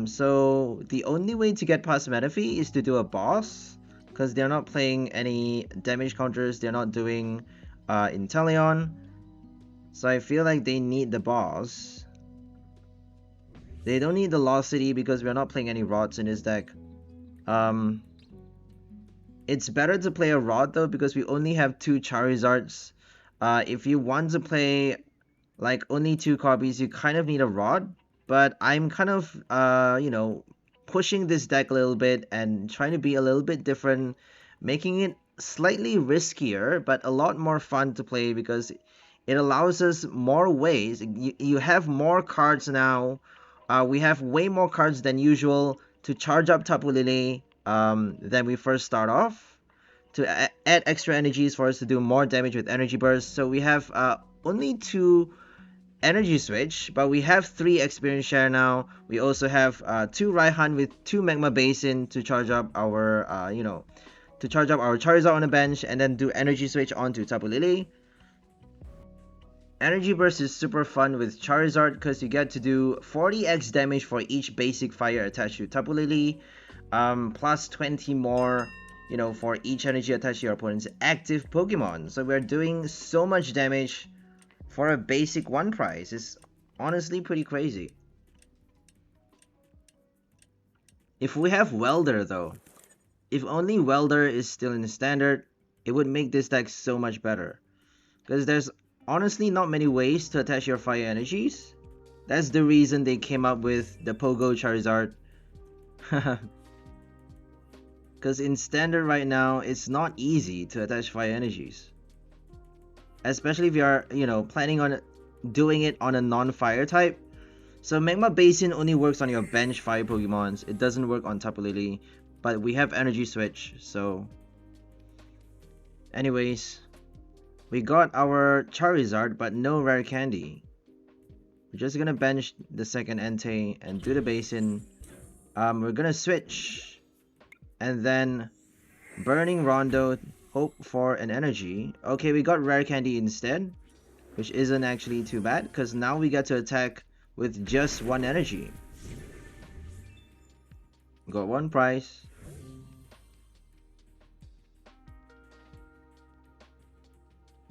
So the only way to get past Manaphy is to do a boss, because they're not playing any damage counters. They're not doing Inteleon. So I feel like they need the boss. They don't need the Lost City because we're not playing any rods in this deck. It's better to play a rod though, because we only have 2 Charizards. If you want to play like only 2 copies, you kind of need a rod. But I'm kind of pushing this deck a little bit and trying to be a little bit different, making it slightly riskier but a lot more fun to play, because it allows us more ways. You have more cards now. We have way more cards than usual to charge up Tapu Lele than we first start off, to add extra energies for us to do more damage with Energy Burst. So we have only 2 Energy Switch, but we have 3 Experience Share now. We also have 2 Raihan with 2 Magma Basin to charge up our Charizard on the bench, and then do Energy Switch onto Tapu Lele. Energy Burst is super fun with Charizard because you get to do 40x damage for each basic fire attached to Tapu Lele, plus 20 more, for each energy attached to your opponent's active Pokemon. So we're doing so much damage for a basic 1 price. It's honestly pretty crazy. If we have Welder though, if only Welder is still in the standard, it would make this deck so much better. Because there's honestly not many ways to attach your fire energies. That's the reason they came up with the PoGO Charizard. Because in standard right now, it's not easy to attach fire energies. Especially if you are, planning on doing it on a non-fire type. So Magma Basin only works on your bench fire Pokemons. It doesn't work on Tapu Lele. But we have Energy Switch, so... Anyways, we got our Charizard, but no Rare Candy. We're just gonna bench the second Entei and do the Basin. We're gonna switch. And then Burning Rondo, hope for an energy. Okay, we got Rare Candy instead, which isn't actually too bad, because now we get to attack with just 1 energy. Got 1 price.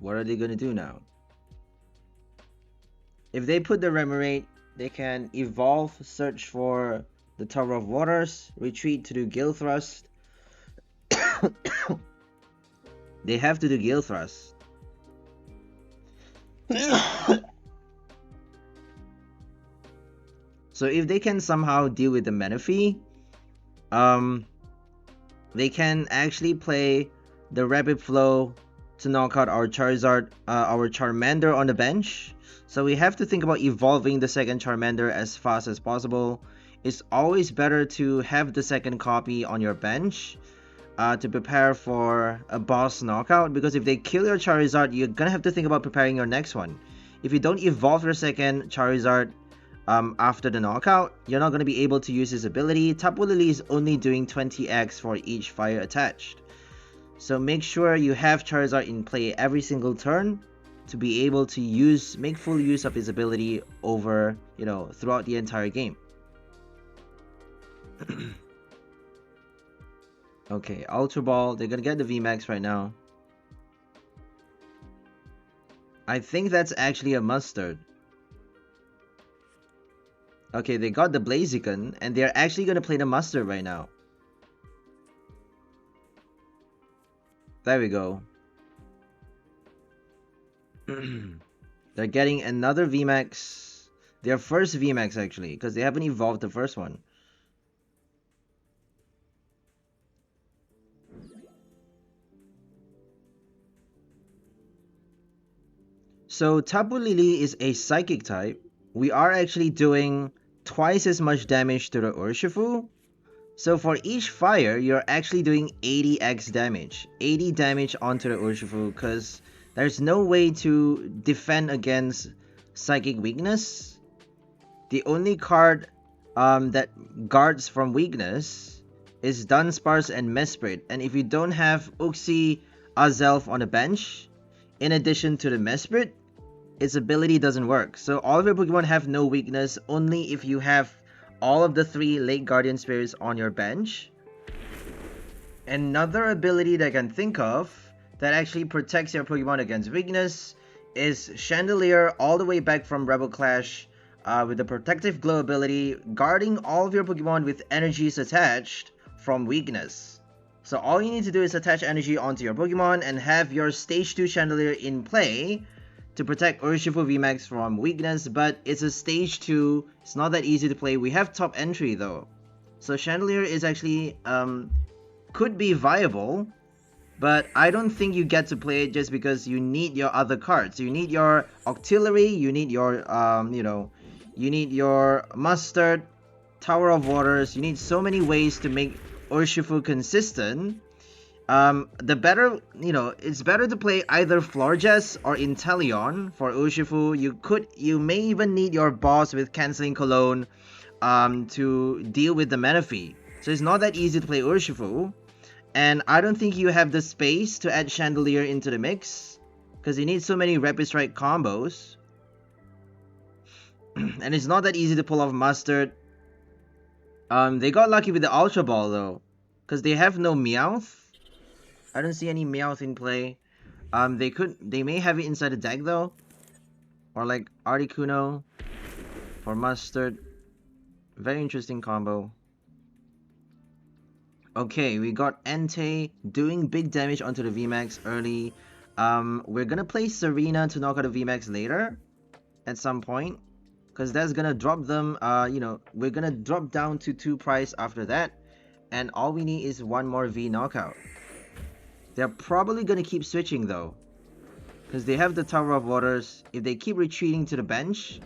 What are they gonna do now? If they put the Remoraid, they can evolve, search for the Tower of Waters, retreat to do Gale Thrust. They have to do Gale Thrust. So if they can somehow deal with the Manaphy, they can actually play the Rapid Flow to knock out our Charizard, our Charmander on the bench. So we have to think about evolving the second Charmander as fast as possible. It's always better to have the second copy on your bench to prepare for a boss knockout, because if they kill your Charizard, you're gonna have to think about preparing your next one. If you don't evolve your second Charizard after the knockout, you're not gonna be able to use his ability. Tapu Lele is only doing 20x for each fire attached. So make sure you have Charizard in play every single turn to be able to make full use of his ability over, throughout the entire game. Okay, Ultra Ball, they're gonna get the VMAX right now. I think that's actually a Mustard. Okay, they got the Blaziken, and they're actually going to play the Mustard right now. There we go. They're getting another VMAX. Their first VMAX, actually, because they haven't evolved the first one. So Tapu Lele is a Psychic type. We are actually doing twice as much damage to the Urshifu. So for each fire, you're actually doing 80x damage. 80 damage onto the Urshifu, because there's no way to defend against Psychic Weakness. The only card that guards from weakness is Dunsparce and Mesprit. And if you don't have Uxie Azelf on the bench, in addition to the Mesprit, its ability doesn't work. So all of your Pokemon have no weakness, only if you have all of the 3 Lake Guardian Spirits on your bench. Another ability that I can think of that actually protects your Pokemon against weakness is Chandelier, all the way back from Rebel Clash, with the Protective Glow ability, guarding all of your Pokemon with energies attached from weakness. So all you need to do is attach energy onto your Pokemon and have your Stage 2 Chandelier in play to protect Urshifu VMAX from weakness, but it's a Stage 2, it's not that easy to play. We have top entry though. So Chandelier is actually, could be viable, but I don't think you get to play it just because you need your other cards. You need your Octillery, you need your, you need your Mustard, Tower of Waters, you need so many ways to make Urshifu consistent. The better, it's better to play either Florges or Inteleon for Urshifu. You may even need your boss with Canceling Cologne to deal with the Manaphy. So it's not that easy to play Urshifu. And I don't think you have the space to add Chandelier into the mix, because you need so many Rapid Strike combos. And it's not that easy to pull off Mustard. They got lucky with the Ultra Ball though, because they have no Meowth. I don't see any Meowth in play. They may have it inside the deck though, or like Articuno for Mustard. Very interesting combo. Okay, we got Entei doing big damage onto the VMAX early. We're gonna play Serena to knock out the VMAX later at some point, because that's gonna drop them. We're gonna drop down to 2 price after that, and all we need is 1 more V knockout. They're probably gonna keep switching though, because they have the Tower of Waters. If they keep retreating to the bench,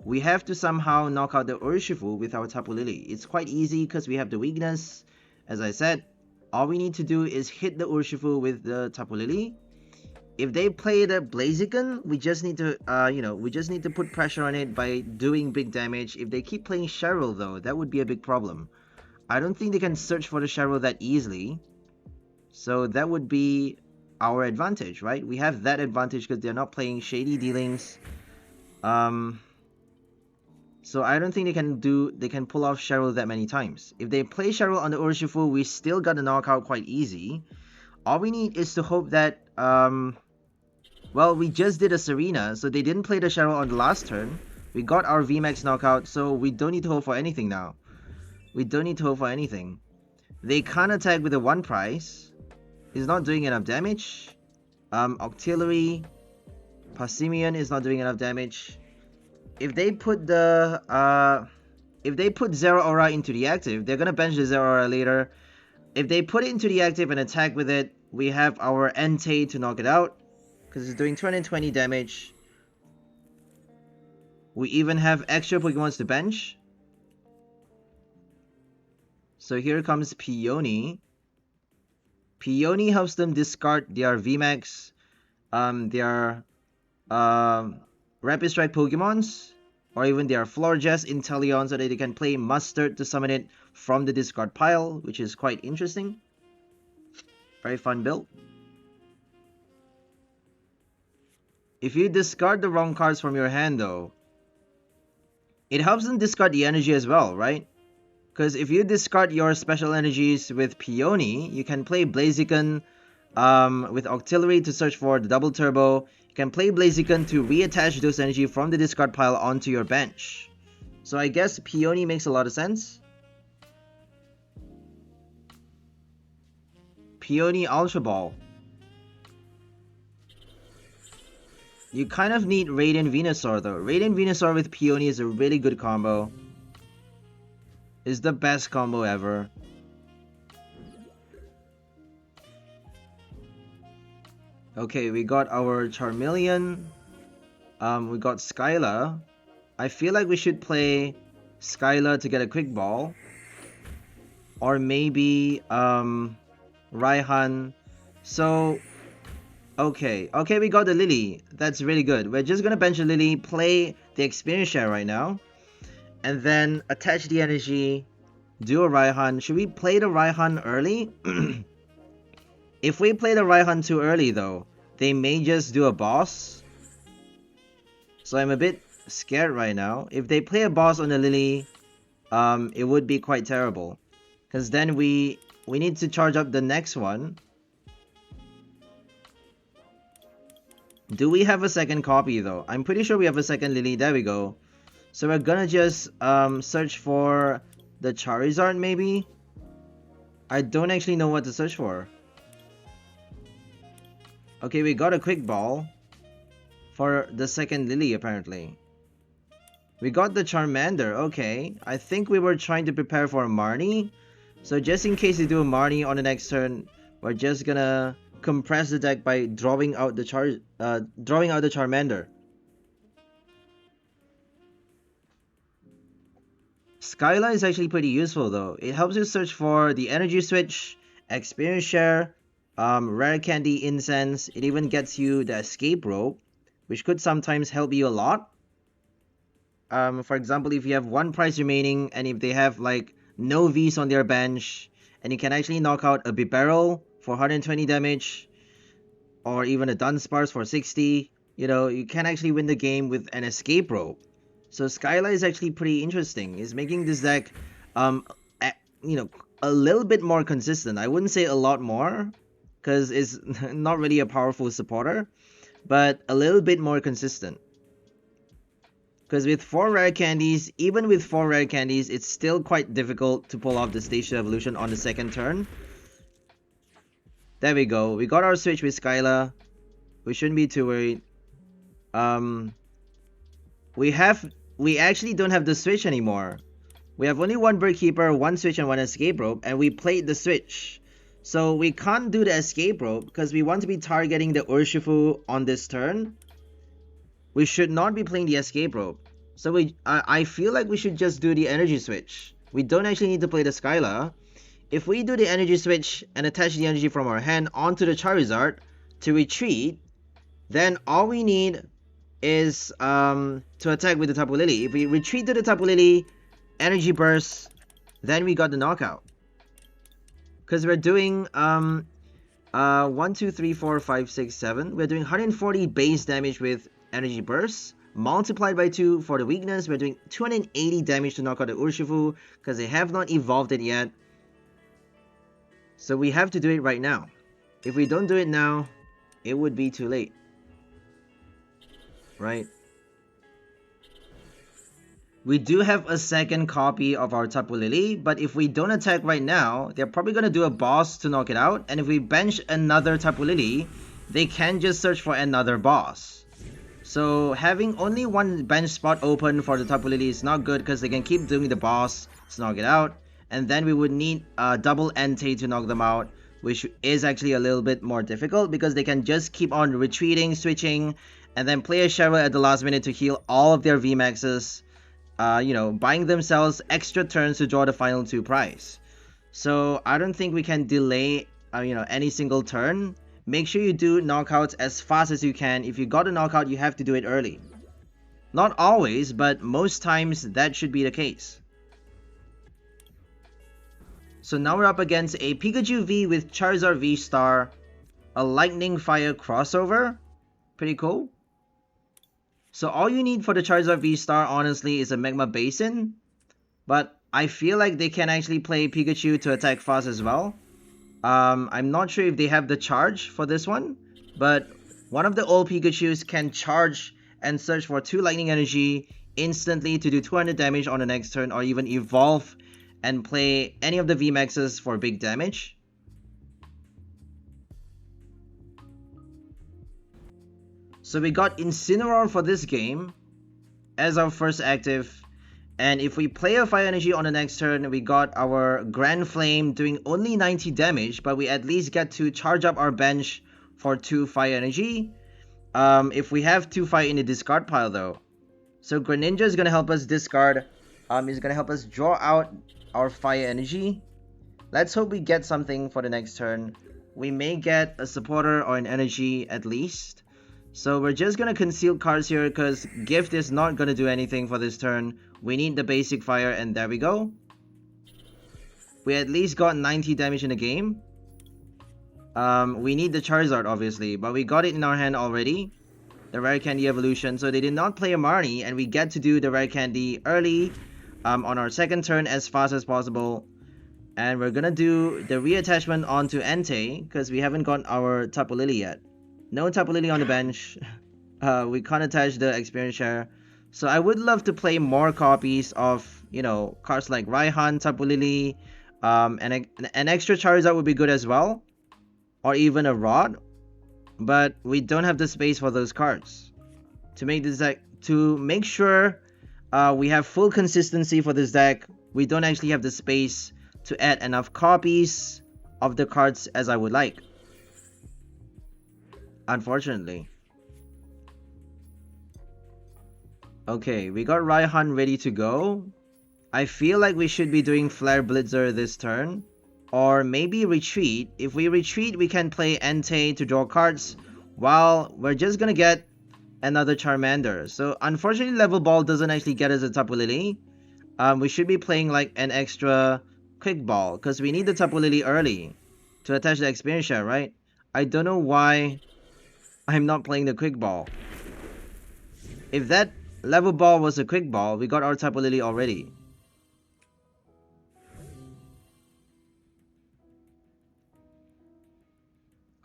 we have to somehow knock out the Urshifu with our Tapu Lele. It's quite easy because we have the weakness. As I said, all we need to do is hit the Urshifu with the Tapu Lele. If they play the Blaziken, we just need to put pressure on it by doing big damage. If they keep playing Cheryl though, that would be a big problem. I don't think they can search for the Cheryl that easily. So that would be our advantage, right? We have that advantage because they're not playing Shady Dealings. So I don't think they can pull off Cheryl that many times. If they play Cheryl on the Urshifu, we still got the knockout quite easy. All we need is to hope that, well, we just did a Serena, so they didn't play the Cheryl on the last turn. We got our VMAX knockout, so we don't need to hope for anything now. We don't need to hope for anything. They can't attack with a 1 price. He's not doing enough damage. Octillery, Passimian is not doing enough damage. If they put the Zero Aura into the active, they're gonna bench the Zero Aura later. If they put it into the active and attack with it, we have our Entei to knock it out, because it's doing 220 damage. We even have extra Pokemons to bench. So here comes Peony. Peony helps them discard their VMAX, their Rapid Strike Pokemons, or even their Florges, Inteleon, so that they can play Mustard to summon it from the discard pile, which is quite interesting. Very fun build. If you discard the wrong cards from your hand though, it helps them discard the energy as well, right? Because if you discard your special energies with Peony, you can play Blaziken with Octillery to search for the double turbo. You can play Blaziken to reattach those energy from the discard pile onto your bench. So I guess Peony makes a lot of sense. Peony Ultra Ball. You kind of need Radiant Venusaur though. Radiant Venusaur with Peony is a really good combo. It's the best combo ever. Okay, we got our Charmeleon. We got Skyla. I feel like we should play Skyla to get a quick ball. Or maybe Raihan. So okay, we got the Lily. That's really good. We're just gonna bench the Lily, play the experience share right now, and then attach the energy, do a Raihan. Should we play the Raihan early? If we play the Raihan too early though, they may just do a boss. So I'm a bit scared right now. If they play a boss on the Lily, it would be quite terrible. Because then we need to charge up the next one. Do we have a second copy though? I'm pretty sure we have a second Lily. There we go. So we're gonna just search for the Charizard maybe? I don't actually know what to search for. Okay, we got a quick ball for the second Lily apparently. We got the Charmander. Okay, I think we were trying to prepare for a Marnie. So just in case they do a Marnie on the next turn, we're just gonna compress the deck by drawing out the Charmander. Skyla is actually pretty useful though. It helps you search for the Energy Switch, Experience Share, Rare Candy Incense. It even gets you the Escape Rope, which could sometimes help you a lot. For example, if you have one prize remaining and if they have like no Vs on their bench, and you can actually knock out a Bibarel for 120 damage, or even a Dunsparce for 60, you know, you can actually win the game with an Escape Rope. So Skyla is actually pretty interesting. It's making this deck, you know, a little bit more consistent. I wouldn't say a lot more, because it's not really a powerful supporter, but a little bit more consistent. Because with 4 rare candies, even with 4 rare candies, it's still quite difficult to pull off the stage 2 evolution on the second turn. There we go. We got our switch with Skyla. We shouldn't be too worried. We actually don't have the switch anymore. We have only one Bird Keeper, one switch, and one Escape Rope, and we played the switch. So we can't do the Escape Rope because we want to be targeting the Urshifu on this turn. We should not be playing the Escape Rope. So I feel like we should just do the Energy Switch. We don't actually need to play the Skyla. If we do the Energy Switch and attach the energy from our hand onto the Charizard to retreat, then all we need is to attack with the Tapu Lele. If we retreat to the Tapu Lele, Energy Burst, then we got the knockout. Because we're doing 1, 2, 3, 4, 5, 6, 7. We're doing 140 base damage with Energy Burst. Multiplied by 2 for the weakness. We're doing 280 damage to knock out the Urshifu because they have not evolved it yet. So we have to do it right now. If we don't do it now, it would be too late. Right? We do have a second copy of our Tapu Lele, but if we don't attack right now, they're probably going to do a boss to knock it out. And if we bench another Tapu Lele, they can just search for another boss. So having only one bench spot open for the Tapu Lele is not good because they can keep doing the boss to knock it out. And then we would need double Entei to knock them out, which is actually a little bit more difficult because they can just keep on retreating, switching, and then play a Cheryl at the last minute to heal all of their VMAXs, you know, buying themselves extra turns to draw the final 2 prize. So I don't think we can delay, you know, any single turn. Make sure you do knockouts as fast as you can. If you got a knockout, you have to do it early. Not always, but most times that should be the case. So now we're up against a Pikachu V with Charizard V Star, a Lightning Fire crossover. Pretty cool. So all you need for the Charizard V Star, honestly, is a Magma Basin. But I feel like they can actually play Pikachu to attack fast as well. I'm not sure if they have the charge for this one, but one of the old Pikachus can charge and search for 2 Lightning Energy, instantly to do 200 damage on the next turn, or even evolve and play any of the VMAXs for big damage. So we got Incineroar for this game as our first active. And if we play a Fire Energy on the next turn, we got our Grand Flame doing only 90 damage, but we at least get to charge up our bench for 2 Fire Energy. If we have 2 Fire in the discard pile though. So Greninja is going to help us discard. Is going to help us draw out our Fire Energy. Let's hope we get something for the next turn. We may get a supporter or an energy at least. So we're just going to conceal cards here because Gift is not going to do anything for this turn. We need the basic fire, and there we go. We at least got 90 damage in the game. We need the Charizard obviously, but we got it in our hand already. The Rare Candy evolution. So they did not play a Marnie, and we get to do the Rare Candy early on our second turn as fast as possible. And we're going to do the reattachment onto Entei because we haven't got our Tapu Lele yet. No Tapu Lele on the bench. We can't attach the experience share. So I would love to play more copies of, you know, cards like Raihan, Tapu Lele. And an extra Charizard would be good as well. Or even a Rod. But we don't have the space for those cards. To make this deck, to make sure we have full consistency for this deck, we don't actually have the space to add enough copies of the cards as I would like. Unfortunately. Okay, we got Raihan ready to go. I feel like we should be doing Flare Blitzer this turn. Or maybe Retreat. If we Retreat, we can play Entei to draw cards. While we're just gonna get another Charmander. So unfortunately, Level Ball doesn't actually get us a Tapu Lele. We should be playing like an extra Quick Ball. Because we need the Tapu Lele early to attach the experience share, right? I don't know why I'm not playing the Quick Ball. If that Level Ball was a Quick Ball, we got our Tapu Lele already.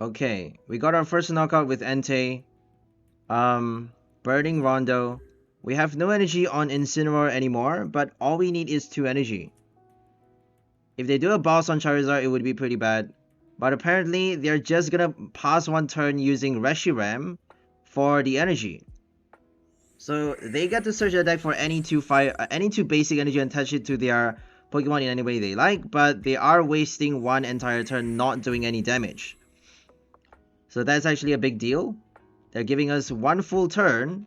Okay, we got our first knockout with Entei. Burning Rondo. We have no energy on Incineroar anymore, but all we need is 2 energy. If they do a boss on Charizard, it would be pretty bad. But apparently, they're just gonna pass one turn using Reshiram for the energy. So they get to search the deck for any 2 basic energy and attach it to their Pokemon in any way they like, but they are wasting one entire turn not doing any damage. So that's actually a big deal. They're giving us one full turn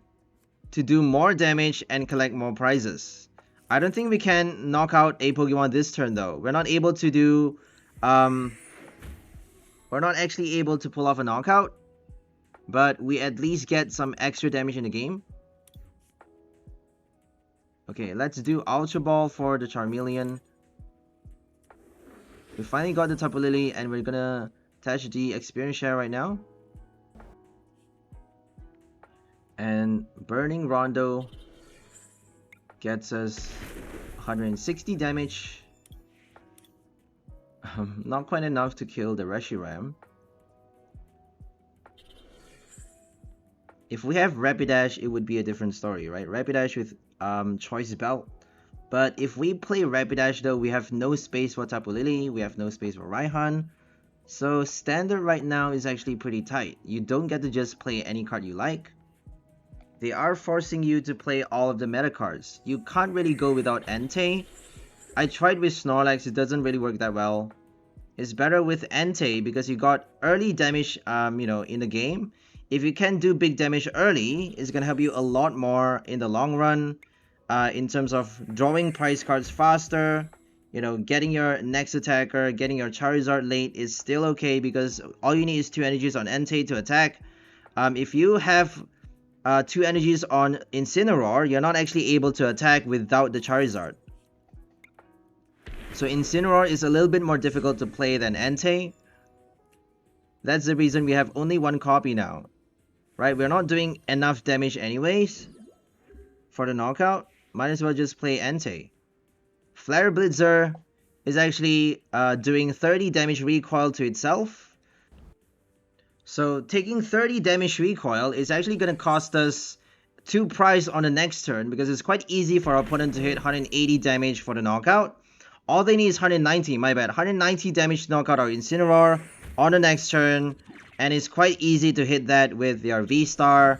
to do more damage and collect more prizes. I don't think we can knock out a Pokemon this turn though. We're not able to do... we're not actually able to pull off a knockout. But we at least get some extra damage in the game. Okay, let's do Ultra Ball for the Charmeleon. We finally got the Tapu Lele and we're gonna attach the experience share right now. And Burning Rondo gets us 160 damage. Not quite enough to kill the Reshiram. If we have Rapidash, it would be a different story, right? Rapidash with Choice Belt. But if we play Rapidash though, we have no space for Tapu Lele, we have no space for Raihan. So standard right now is actually pretty tight. You don't get to just play any card you like. They are forcing you to play all of the meta cards. You can't really go without Entei. I tried with Snorlax, it doesn't really work that well. It's better with Entei because you got early damage you know, in the game. If you can do big damage early, it's gonna help you a lot more in the long run. In terms of drawing prize cards faster, you know, getting your next attacker, getting your Charizard late is still okay because all you need is 2 energies on Entei to attack. If you have 2 energies on Incineroar, you're not actually able to attack without the Charizard. So Incineroar is a little bit more difficult to play than Entei. That's the reason we have only 1 copy now. Right, we're not doing enough damage anyways for the knockout. Might as well just play Entei. Flare Blitzer is actually doing 30 damage recoil to itself. So taking 30 damage recoil is actually going to cost us 2 prize on the next turn, because it's quite easy for our opponent to hit 180 damage for the knockout. All they need is 190, my bad. 190 damage to knock out our Incineroar on the next turn, and it's quite easy to hit that with their V-Star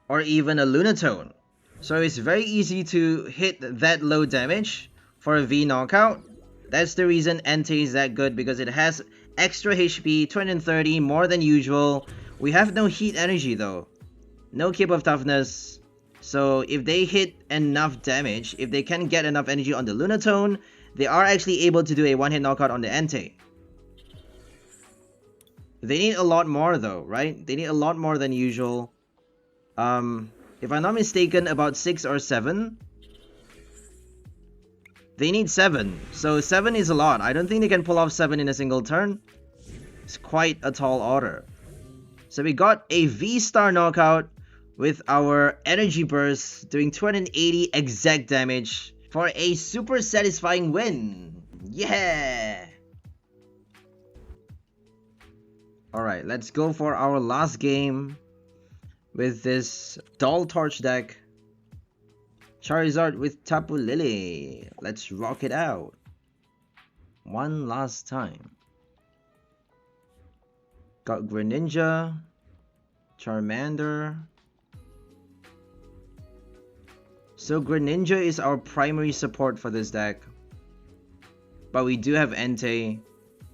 or even a Lunatone. So it's very easy to hit that low damage for a V knockout. That's the reason Entei is that good, because it has extra HP, 230 more than usual. We have no heat energy though. No Keep of Toughness. So if they hit enough damage, if they can get enough energy on the Lunatone, they are actually able to do a one-hit knockout on the Entei. They need a lot more though, right? They need a lot more than usual. If I'm not mistaken, about 6 or 7. They need 7. So 7 is a lot. I don't think they can pull off 7 in a single turn. It's quite a tall order. So we got a V-Star knockout with our Energy Burst doing 280 exact damage for a super satisfying win. Yeah! Alright, let's go for our last game with this Dull Torch deck. Charizard with Tapu Lele. Let's rock it out. One last time. Got Greninja, Charmander. So Greninja is our primary support for this deck. But we do have Entei.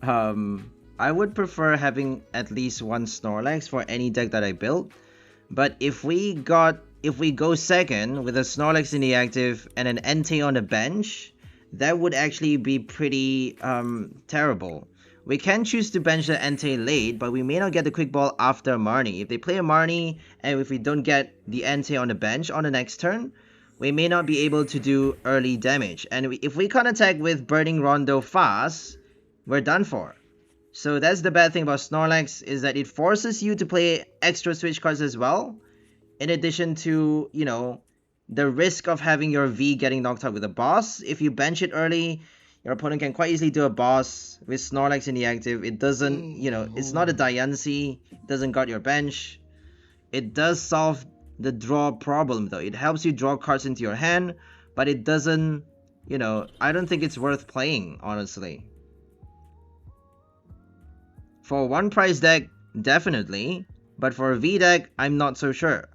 I would prefer having at least one Snorlax for any deck that I built. But if we go second with a Snorlax in the active and an Entei on the bench, that would actually be pretty terrible. We can choose to bench the Entei late, but we may not get the Quick Ball after Marnie. If they play a Marnie, and if we don't get the Entei on the bench on the next turn, we may not be able to do early damage. And if we can't attack with Burning Rondo fast, we're done for. So that's the bad thing about Snorlax, is that it forces you to play extra switch cards as well. In addition to, you know, the risk of having your V getting knocked out with a boss. If you bench it early, your opponent can quite easily do a boss with Snorlax in the active. It doesn't, you know, it's not a Diancie. It doesn't got your bench. It does solve the draw problem though. It helps you draw cards into your hand, but it doesn't, you know, I don't think it's worth playing, honestly. For one price deck, definitely. But for a V deck, I'm not so sure.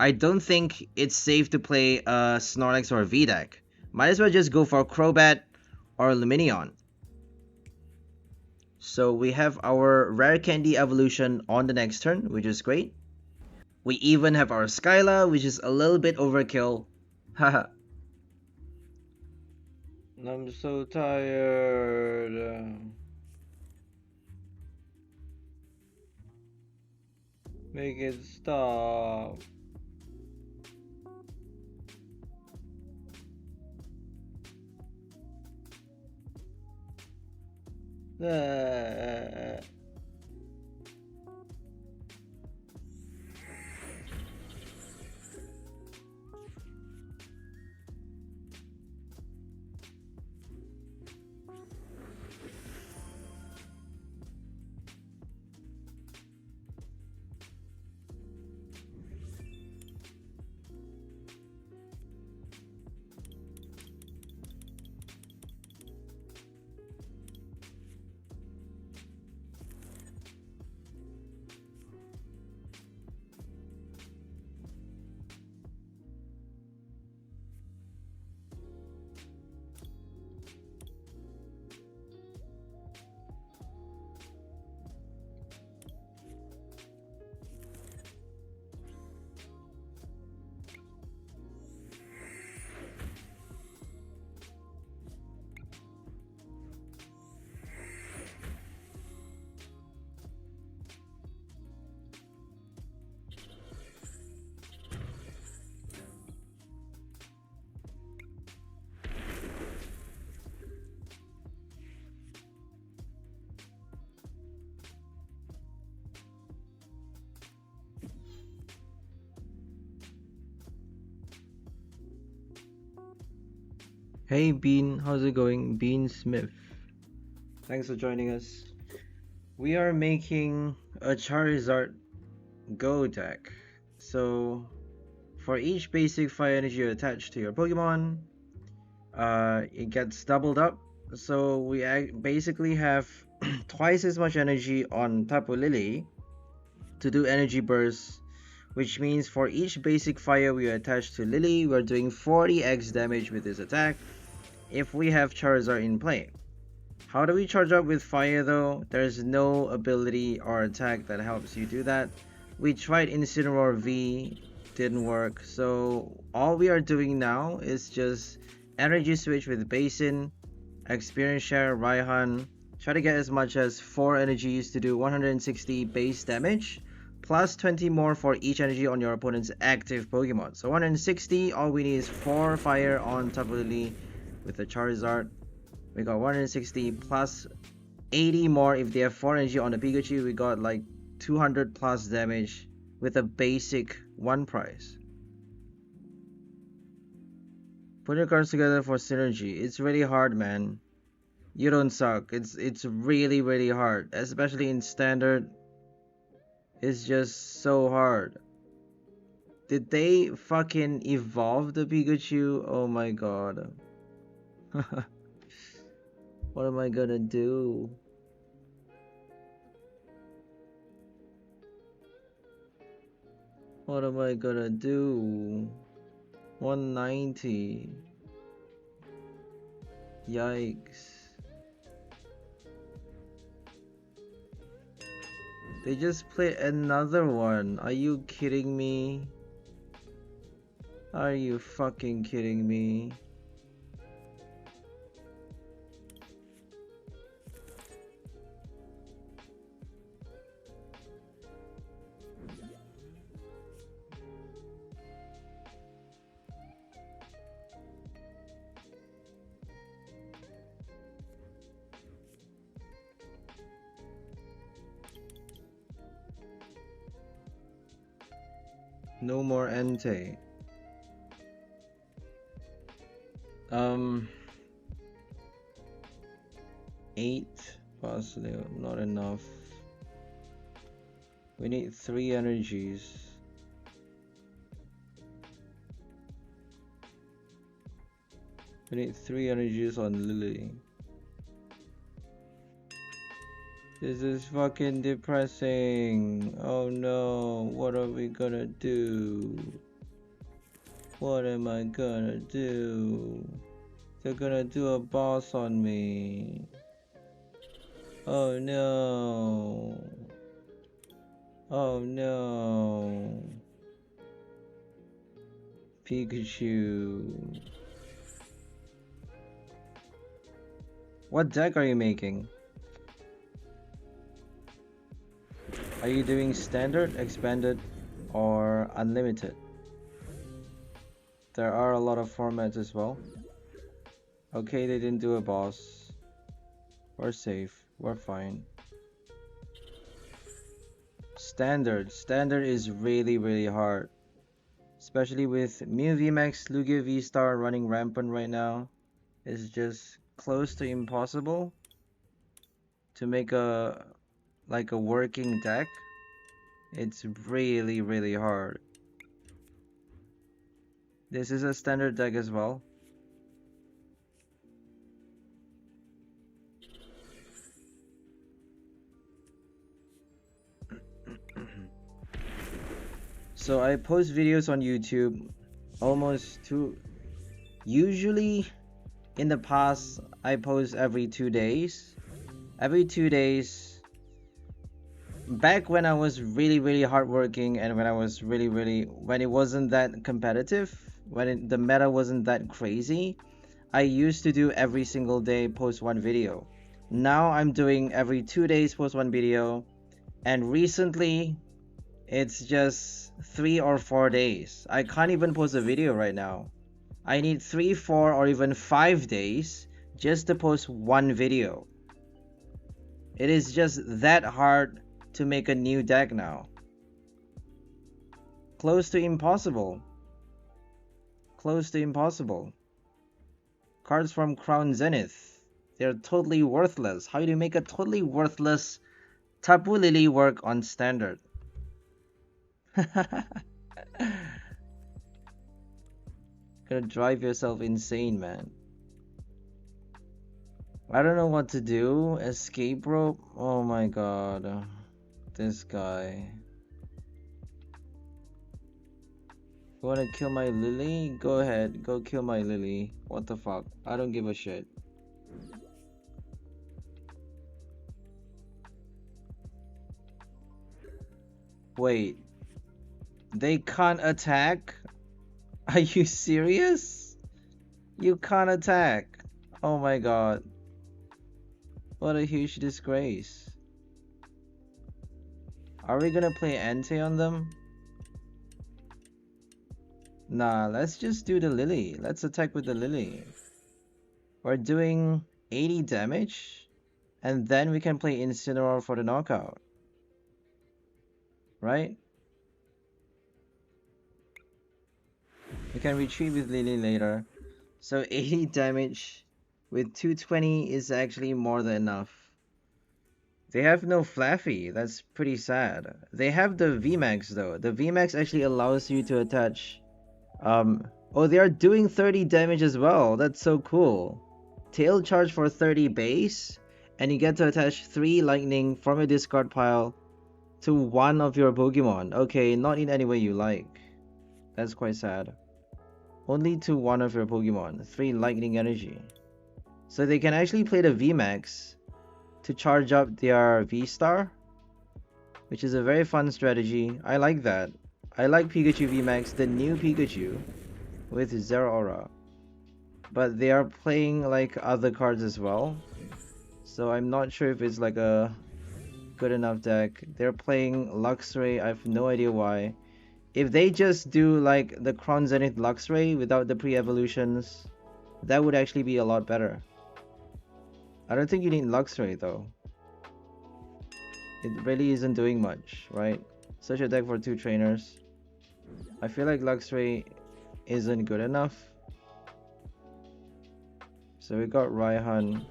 I don't think it's safe to play a Snorlax or a V deck. Might as well just go for Crobat or Lumineon. So we have our Rare Candy evolution on the next turn, which is great. We even have our Skyla, which is a little bit overkill. Haha. I'm so tired. Make it stop. Hey Bean, how's it going? Bean Smith. Thanks for joining us. We are making a Charizard Go deck. So For each basic fire energy attached to your Pokemon, it gets doubled up. So we basically have twice as much energy on Tapu Lele to do energy bursts, which means for each basic fire we attach to Lily, we're doing 40x damage with this attack if we have Charizard in play. How do we charge up with fire though? There's no ability or attack that helps you do that. We tried Incineroar V, didn't work, so all we are doing now is just energy switch with Basin, experience share, Raihan, try to get as much as 4 energies to do 160 base damage, plus 20 more for each energy on your opponent's active Pokemon. So 160, all we need is 4 fire on Tapu Lele with the Charizard. We got 160 plus 80 more if they have 4 energy on the Pikachu. We got like 200 plus damage with a basic 1 price. Put your cards together for synergy. It's really hard, man. You don't suck. It's really hard, especially in standard. It's just so hard. Did they fucking evolve the Pikachu? Oh my god. What am I gonna do? What am I gonna do? 190. Yikes. They just played another one. Are you kidding me? Are you fucking kidding me? No more Entei. 8 possibly not enough. We need 3 energies. We need 3 energies on Lily. This is fucking depressing. Oh no, what are we gonna do? What am I gonna do? They're gonna do a boss on me. Oh no. Oh no. Pikachu. What deck are you making? Are you doing standard, expanded, or unlimited? There are a lot of formats as well. Okay, they didn't do a boss. We're safe. We're fine. Standard is really hard. Especially with Mew VMAX, Lugia V-Star running rampant right now. It's just close to impossible to make a working deck. It's really hard. This is a standard deck as well. So I post videos on YouTube usually in the past I post every 2 days. Every 2 days. Back when I was really hardworking and when I was when it wasn't that competitive, when the meta wasn't that crazy, I used to do every single day post 1 video. Now I'm doing every 2 days post 1 video, and recently it's just 3 or 4 days. I can't even post a video right now. I need 3, 4, or even 5 days just to post 1 video. It is just that hard to make a new deck now. Close to impossible. Close to impossible. Cards from Crown Zenith. They're totally worthless. How do you make a totally worthless Tapu Lele work on standard? Gonna drive yourself insane, man. I don't know what to do. Escape rope? Oh my god. This guy. You wanna kill my Lily? Go ahead. Go kill my Lily. What the fuck? I don't give a shit. Wait. They can't attack? Are you serious? You can't attack. Oh my god. What a huge disgrace. Are we gonna play Entei on them? Nah, let's just do the Lily. Let's attack with the Lily. We're doing 80 damage. And then we can play Incineroar for the knockout. Right? We can retreat with Lily later. So 80 damage with 220 is actually more than enough. They have no Flaffy. That's pretty sad. They have the VMAX though. The VMAX actually allows you to attach... Oh, they are doing 30 damage as well. That's so cool. Tail charge for 30 base. And you get to attach 3 lightning from your discard pile to one of your Pokemon. Okay, not in any way you like. That's quite sad. Only to one of your Pokemon. 3 lightning energy. So they can actually play the VMAX to charge up their V-Star, which is a very fun strategy. I like that. I like Pikachu VMAX, the new Pikachu with Zero Aura. But they are playing like other cards as well. So I'm not sure if it's like a good enough deck. They're playing Luxray. I have no idea why. If they just do like the Crown Zenith Luxray without the pre-evolutions, that would actually be a lot better. I don't think you need Luxray though. It really isn't doing much, right? Such a deck for 2 trainers. I feel like Luxray isn't good enough. So we got Raihan.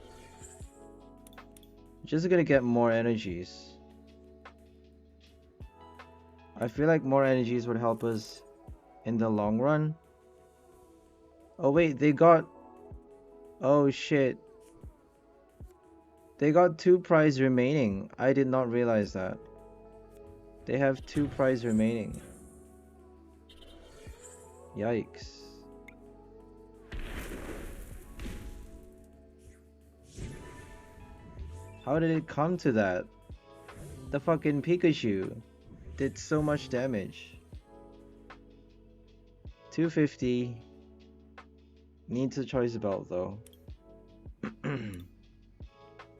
Just gonna get more energies. I feel like more energies would help us in the long run. Oh wait, they got... Oh shit. They got 2 prize remaining. I did not realize that. They have 2 prize remaining. Yikes. How did it come to that? The fucking Pikachu did so much damage. 250. Needs a choice belt though.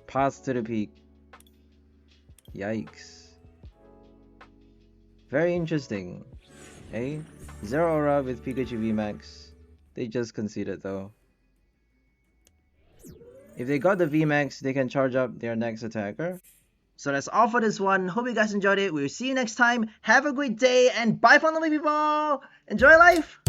Pass to the peak. Yikes. Very interesting. Eh? Zero Aura with Pikachu VMAX. They just conceded though. If they got the VMAX, they can charge up their next attacker. So that's all for this one. Hope you guys enjoyed it. We'll see you next time. Have a great day and bye for now, people. Enjoy life.